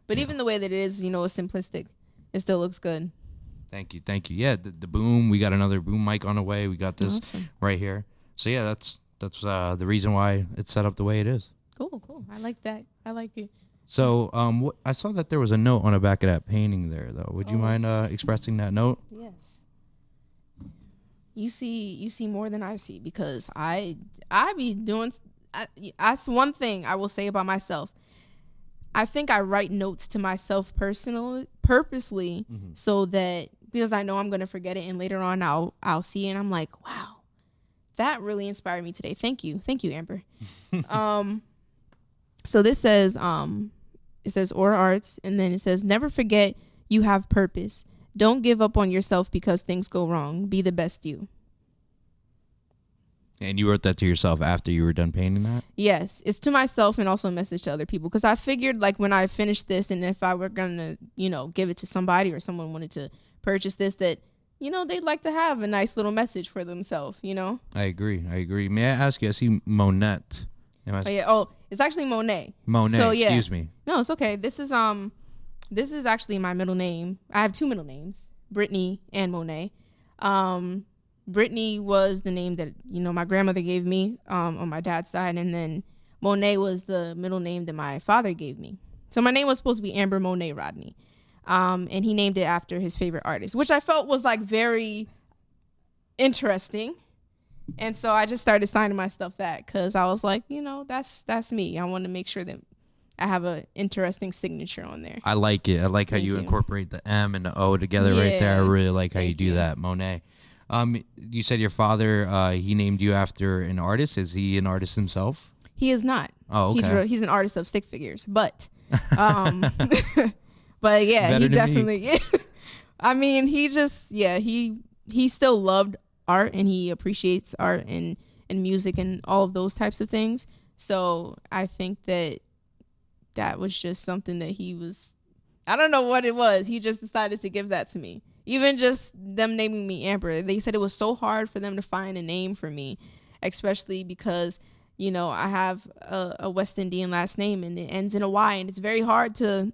but even the way that it is, it's simplistic. It still looks good. Thank you. Yeah, the boom. We got another boom mic on the way. We got this right here. So yeah, that's the reason why it's set up the way it is. Cool. I like that. I like it. So I saw that there was a note on the back of that painting there, though. Would you mind expressing that note? Yes. You see more than I see, because I be doing. That's one thing I will say about myself. I think I write notes to myself purposely, so that, because I know I'm going to forget it, and later on I'll see it and I'm like, wow, that really inspired me today. Thank you, Amber. So this says, it says Orah Arts, and then it says, never forget you have purpose. Don't give up on yourself because things go wrong. Be the best you. And you wrote that to yourself after you were done painting that? Yes, it's to myself and also a message to other people, because I figured like when I finished this, and if I were gonna, give it to somebody or someone wanted to purchase this, that they'd like to have a nice little message for themselves. I agree. May I ask you? I see Monette. It's actually Monet. Monet. So, excuse me. No, it's okay. This is actually my middle name. I have two middle names, Brittany and Monet. Brittany was the name that my grandmother gave me on my dad's side, and then Monet was the middle name that my father gave me. So my name was supposed to be Amber Monet Rodney, and he named it after his favorite artist, which I felt was like very interesting. And so I just started signing my stuff that, because I was like, that's me. I want to make sure that I have an interesting signature on there. I like it. I like how you incorporate the M and the O together right there. I really like how you do that, Monet. You said your father, he named you after an artist. Is he an artist himself? He is not. Oh, okay. He's an artist of stick figures, but but yeah, Better he than definitely. me. I mean, he still loved art, and he appreciates art and music and all of those types of things. So I think that was just something that I don't know what it was. He just decided to give that to me. Even just them naming me Amber, they said it was so hard for them to find a name for me, especially because, I have a West Indian last name and it ends in a Y, and it's very hard to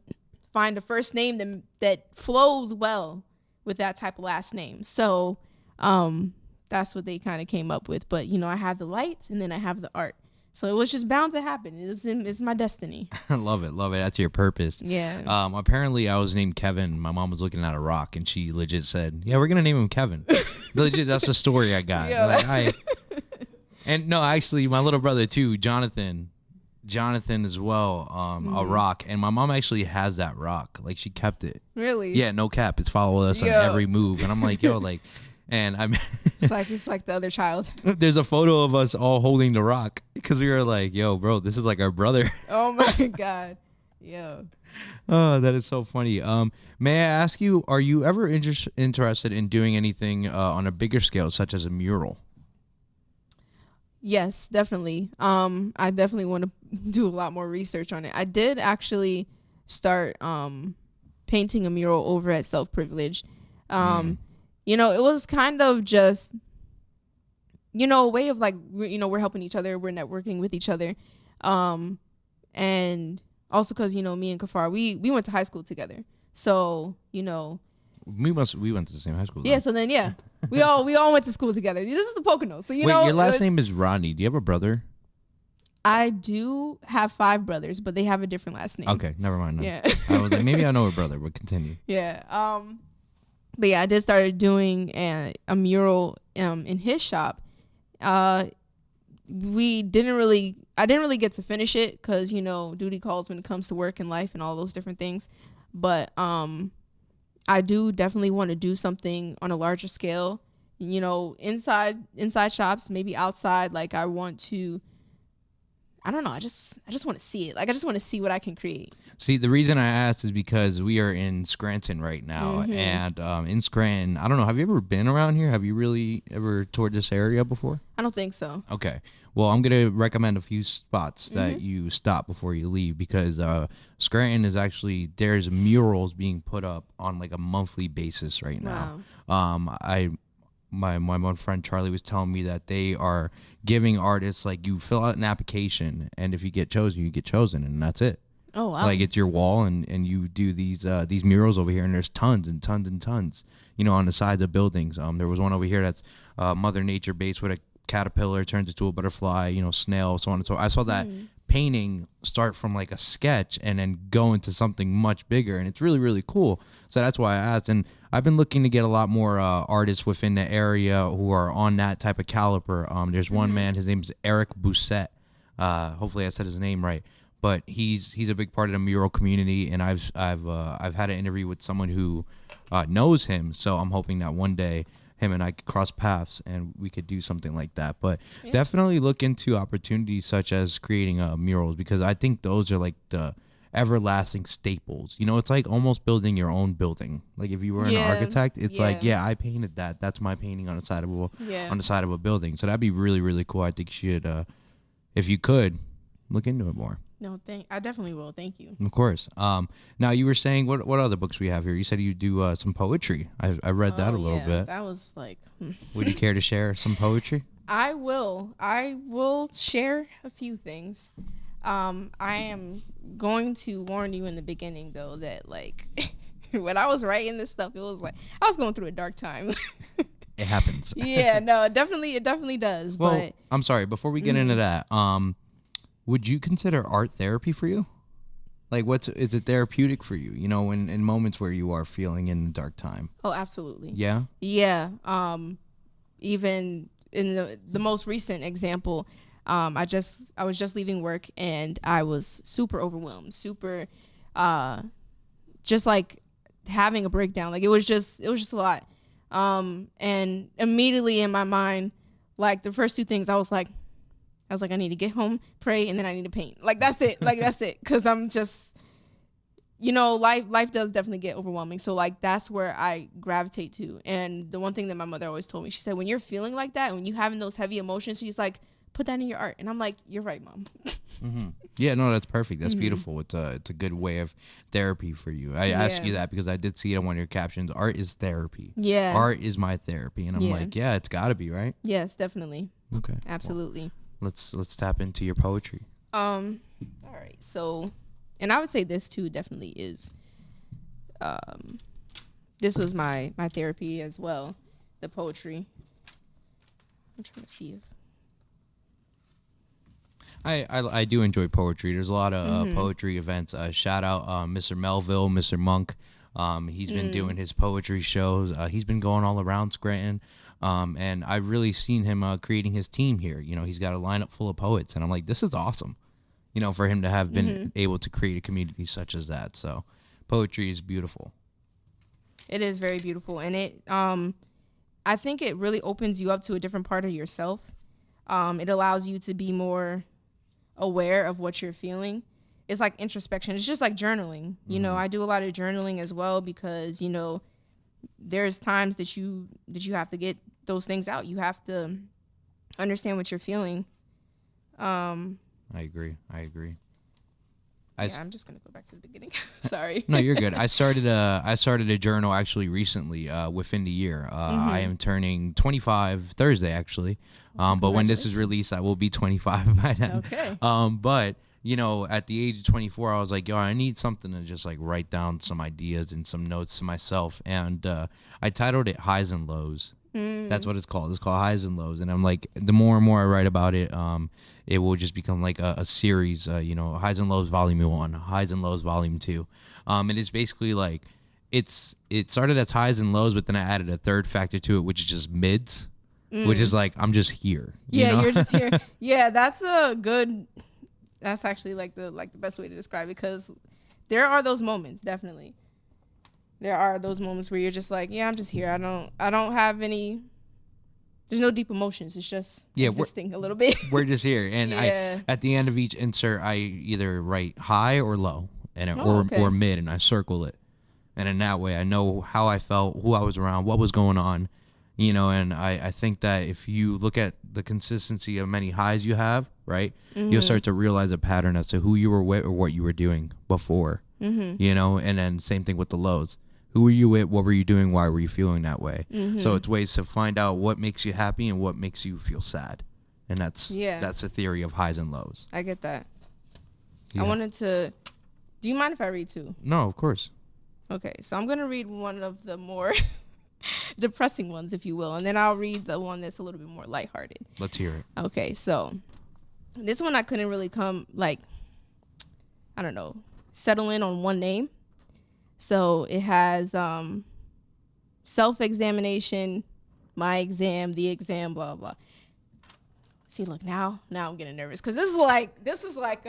find a first name that flows well with that type of last name. So that's what they kind of came up with. But, I have the lights and then I have the art. So it was just bound to happen. It's my destiny. I love it. That's your purpose. Yeah. Apparently I was named Kevin. My mom was looking at a rock and she legit said, yeah, we're going to name him Kevin. Legit, that's the story I got. Yeah, and no, actually my little brother too, Jonathan as well, a rock. And my mom actually has that rock. Like she kept it. Really? Yeah, no cap. It's followed us on every move. And I'm like, yo, like, and I'm it's like the other child. There's a photo of us all holding the rock because we were like, yo, bro, this is like our brother. Oh my God. Yo. Oh, that is so funny. May I ask you, are you ever interested in doing anything on a bigger scale, such as a mural? Yes, definitely. I definitely want to do a lot more research on it. I did actually start painting a mural over at Self Privilege. It was kind of just, a way of like, we're helping each other, we're networking with each other. And also because, me and Kafar, we went to high school together. So, we went to the same high school. Yeah, so then, yeah, we all went to school together. This is the Poconos. So, Wait, your last name is Rodney. Do you have a brother? I do have 5 brothers, but they have a different last name. Okay, never mind. Yeah. I was like, maybe I know a brother, but continue. Yeah. But yeah, I did start doing a mural in his shop. I didn't really get to finish it because, duty calls when it comes to work and life and all those different things. But I do definitely want to do something on a larger scale, inside shops, maybe outside. Like I want to, I don't know. I just want to see it. Like I just want to see what I can create. See, the reason I asked is because we are in Scranton right now, and in Scranton, I don't know. Have you ever been around here? Have you really ever toured this area before? I don't think so. Okay. Well, I'm gonna recommend a few spots that you stop before you leave because Scranton is actually there's murals being put up on like a monthly basis right now. Wow. My one friend Charlie was telling me that they are giving artists like you fill out an application and if you get chosen and that's it. Oh wow! Like it's your wall and you do these murals over here and there's tons and tons and tons on the sides of buildings. There was one over here that's Mother Nature based with a caterpillar turns into a butterfly, snail, so on and so on. I saw that painting start from like a sketch and then go into something much bigger and it's really really cool. So that's why I asked, and I've been looking to get a lot more artists within the area who are on that type of caliber. There's one man, his name is Eric Bousset. Hopefully I said his name right, but he's a big part of the mural community, and I've had an interview with someone who knows him, so I'm hoping that one day him and I could cross paths and we could do something like that. But definitely look into opportunities such as creating murals because I think those are like the everlasting staples. You know, it's like almost building your own building. Like if you were an architect, it's like, I painted that. That's my painting on the side of a building. So that'd be really, really cool. I think you should, if you could, look into it more. No, I definitely will. Thank you. Of course. Now you were saying what other books we have here? You said you do some poetry. I read that a little bit. That was like. Would you care to share some poetry? I will share a few things. I am going to warn you in the beginning though that like when I was writing this stuff, it was like I was going through a dark time. It happens. Yeah, no, it definitely does. Well, but I'm sorry. Before we get into that, would you consider art therapy for you? Like, is it therapeutic for you? You know, in moments where you are feeling in a dark time. Oh, absolutely. Yeah. Yeah. Even in the most recent example, I was just leaving work and I was super overwhelmed, super, just like having a breakdown. Like it was just a lot. And immediately in my mind, like the first two things I was like, I need to get home, pray, and then I need to paint. Like, that's it. Like, that's it. Because I'm just, life does definitely get overwhelming. So, like, that's where I gravitate to. And the one thing that my mother always told me, she said, when you're feeling like that, when you're having those heavy emotions, she's like, put that in your art. And I'm like, you're right, Mom. Mm-hmm. Yeah, no, that's perfect. That's beautiful. It's a good way of therapy for you. I asked you that because I did see it on one of your captions. Art is therapy. Yeah. Art is my therapy. And I'm like, yeah, it's got to be, right? Yes, definitely. Okay. Absolutely. Well, let's tap into your poetry. All right. So, and I would say this too definitely is this was my therapy as well, the poetry. I'm trying to see if I do enjoy poetry. There's a lot of poetry events. Shout out Mr. Melville, Mr. Monk. He's been doing his poetry shows. He's been going all around Scranton. And I've really seen him creating his team here. You know, he's got a lineup full of poets, and I'm like, this is awesome. You know, for him to have been able to create a community such as that. So, poetry is beautiful. It is very beautiful, and I think it really opens you up to a different part of yourself. It allows you to be more aware of what you're feeling. It's like introspection. It's just like journaling. You know, I do a lot of journaling as well because, there's times that you have to get those things out. You have to understand what you're feeling. I agree. I'm just gonna go back to the beginning. Sorry. No, you're good. I started a journal actually recently within the year. I am turning 25 Thursday actually. But when this is released, I will be 25 by then. Okay. But at the age of 24, I was like, I need something to just like write down some ideas and some notes to myself. And I titled it Highs and Lows. That's what it's called. It's called Highs and Lows. And I'm like, the more and more I write about it, it will just become like a series, Highs and Lows Volume 1, Highs and Lows Volume 2. And it's basically like, it started as highs and lows, but then I added a third factor to it, which is just mids, which is like, I'm just here. You're just here. Yeah, that's actually like the best way to describe it, because there are those moments, definitely. There are those moments where you're just like, I'm just here. I don't have any. There's no deep emotions. It's just existing a little bit. We're just here, and at the end of each insert, I either write high or low, or mid, and I circle it, and in that way, I know how I felt, who I was around, what was going on, And I think that if you look at the consistency of many highs you have, right, you'll start to realize a pattern as to who you were with or what you were doing before, And then same thing with the lows. Who were you with? What were you doing? Why were you feeling that way? So it's ways to find out what makes you happy and what makes you feel sad. And that's the theory of highs and lows. I get that. Yeah. I wanted to... Do you mind if I read too? No, of course. Okay, so I'm going to read one of the more depressing ones, if you will. And then I'll read the one that's a little bit more lighthearted. Let's hear it. Okay, so this one I couldn't really settle in on one name. So it has self-examination, my exam, the exam, blah, blah. See, look, now I'm getting nervous because this is like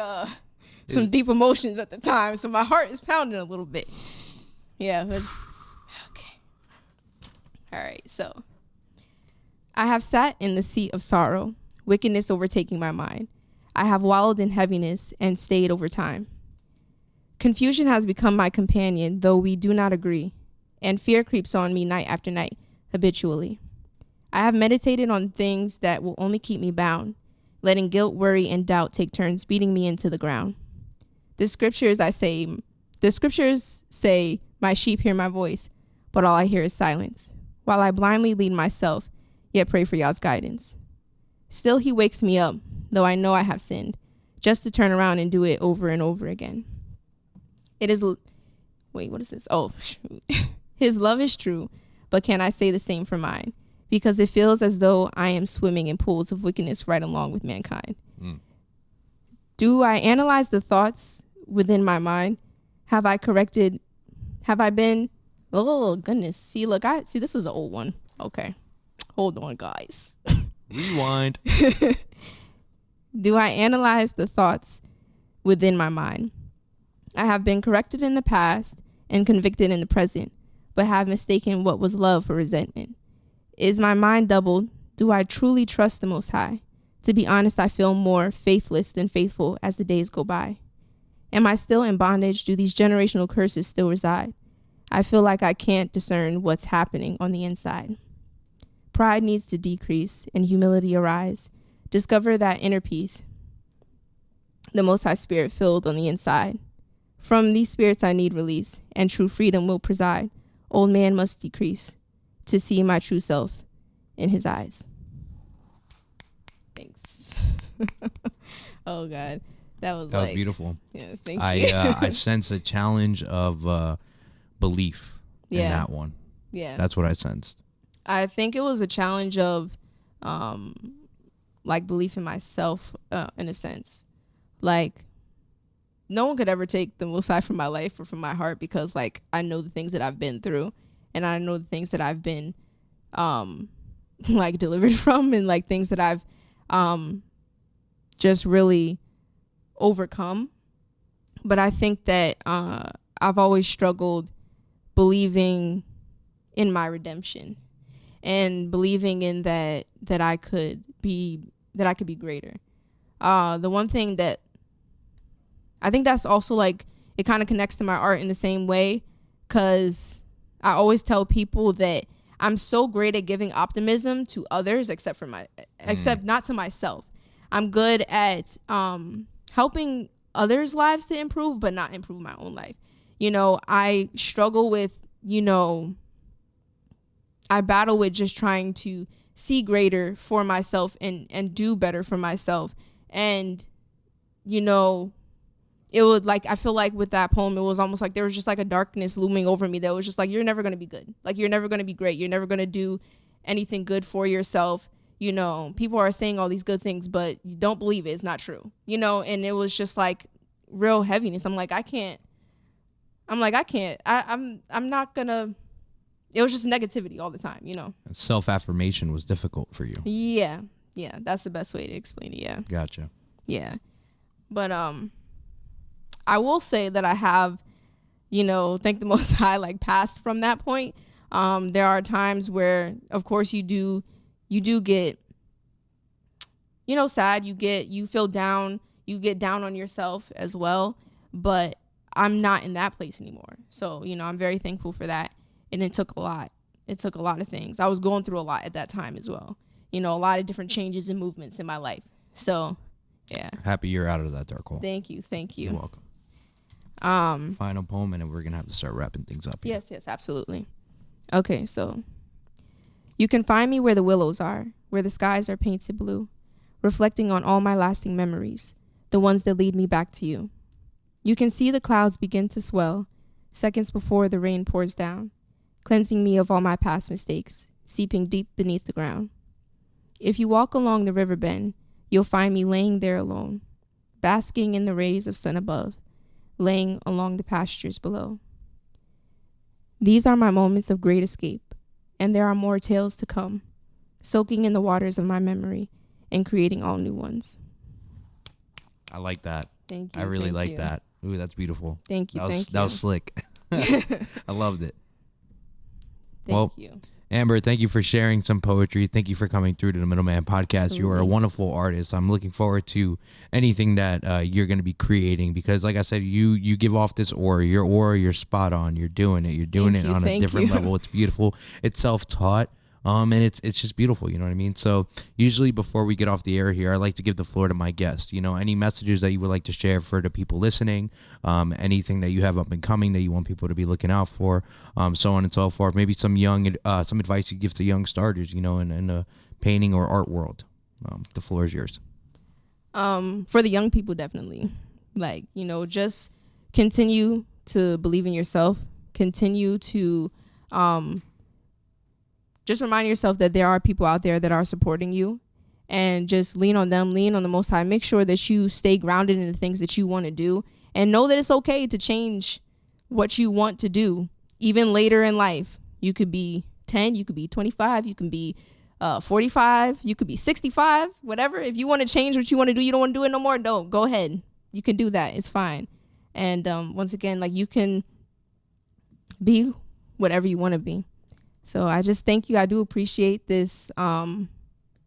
some deep emotions at the time. So my heart is pounding a little bit. Yeah, okay. All right, so I have sat in the seat of sorrow, wickedness overtaking my mind. I have wallowed in heaviness and stayed over time. Confusion has become my companion, though we do not agree, and fear creeps on me night after night, habitually. I have meditated on things that will only keep me bound, letting guilt, worry, and doubt take turns beating me into the ground. The scriptures say, my sheep hear my voice, but all I hear is silence, while I blindly lead myself, yet pray for y'all's guidance. Still he wakes me up, though I know I have sinned, just to turn around and do it over and over again. What is this? Oh, shoot. His love is true, but can I say the same for mine? Because it feels as though I am swimming in pools of wickedness right along with mankind. Do I analyze the thoughts within my mind? Have I been, oh goodness. See, this was an old one. Okay. Hold on, guys. Rewind. Do I analyze the thoughts within my mind? I have been corrected in the past and convicted in the present, but have mistaken what was love for resentment. Is my mind doubled? Do I truly trust the Most High? To be honest, I feel more faithless than faithful as the days go by. Am I still in bondage? Do these generational curses still reside? I feel like I can't discern what's happening on the inside. Pride needs to decrease and humility arise. Discover that inner peace, the Most High Spirit filled on the inside. From these spirits I need release, and true freedom will preside. Old man must decrease to see my true self in his eyes. Thanks. Oh, God. That was beautiful. Yeah, thank you. I sense a challenge of belief in that one. Yeah. That's what I sensed. I think it was a challenge of belief in myself in a sense. Like, no one could ever take the Most High from my life or from my heart because, I know the things that I've been through and I know the things that I've been, delivered from and, things that I've just really overcome. But I think that I've always struggled believing in my redemption and believing in that I could be greater. The one thing that I think that's also it kind of connects to my art in the same way, because I always tell people that I'm so great at giving optimism to others except not to myself. I'm good at helping others' lives to improve, but not improve my own life. I struggle with, I battle with just trying to see greater for myself and do better for myself. And, it would I feel like with that poem, it was almost like there was just a darkness looming over me that was just you're never going to be good. You're never going to be great. You're never going to do anything good for yourself. People are saying all these good things, but you don't believe it. It's not true, and it was just real heaviness. I'm not gonna, it was just negativity all the time, Self-affirmation was difficult for you. Yeah. That's the best way to explain it. Yeah. Gotcha. Yeah. But, I will say that I have, thank the Most High, passed from that point. There are times where, of course, you do get, sad. You feel down. You get down on yourself as well. But I'm not in that place anymore. So, I'm very thankful for that. And it took a lot. It took a lot of things. I was going through a lot at that time as well. A lot of different changes and movements in my life. So, yeah. Happy you're out of that dark hole. Thank you. You're welcome. Final poem, and then we're going to have to start wrapping things up here. Yes, absolutely. Okay, so. You can find me where the willows are, where the skies are painted blue, reflecting on all my lasting memories, the ones that lead me back to you. You can see the clouds begin to swell, seconds before the rain pours down, cleansing me of all my past mistakes, seeping deep beneath the ground. If you walk along the river bend, you'll find me laying there alone, basking in the rays of sun above, laying along the pastures below. These are my moments of great escape, and there are more tales to come, soaking in the waters of my memory and creating all new ones. I like that. Thank you. I really like that. Ooh, that's beautiful. Thank you. That was slick. I loved it. Thank you. Amber, thank you for sharing some poetry. Thank you for coming through to the Middleman Podcast. Absolutely. You are a wonderful artist. I'm looking forward to anything that you're going to be creating because, like I said, you give off this aura. Your aura, you're spot on. You're doing it. You're doing it on a different level. It's beautiful. It's self-taught. And it's just beautiful, you know what I mean? So usually before we get off the air here, I like to give the floor to my guests. You know, any messages that you would like to share for the people listening, anything that you have up and coming that you want people to be looking out for, so on and so forth. Maybe some advice you give to young starters, you know, in the painting or art world. The floor is yours. For the young people, definitely. Like, you know, just continue to believe in yourself. Continue to just remind yourself that there are people out there that are supporting you and just lean on them, lean on the Most High. Make sure that you stay grounded in the things that you want to do and know that it's okay to change what you want to do. Even later in life, you could be 10, you could be 25, you can be 45, you could be 65, whatever. If you want to change what you want to do, you don't want to do it no more, don't. Go ahead. You can do that. It's fine. And once again, like, you can be whatever you want to be. So I just thank you. I do appreciate this,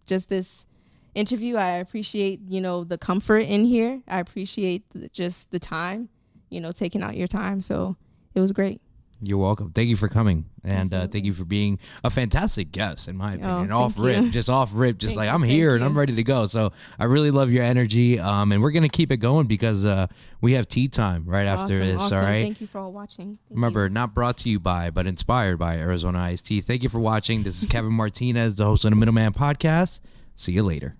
just this interview. I appreciate, you know, the comfort in here. I appreciate just the time, you know, taking out your time. So it was great. You're welcome. Thank you for coming. And thank you for being a fantastic guest, in my opinion. Off rip, just like, I'm here and I'm ready to go. So I really love your energy. And we're going to keep it going because we have tea time right after this. Awesome. All right. Thank you for all watching. Remember, not brought to you by, but inspired by Arizona Iced Tea. Thank you for watching. This is Kevin Martinez, the host of the Middleman Podcast. See you later.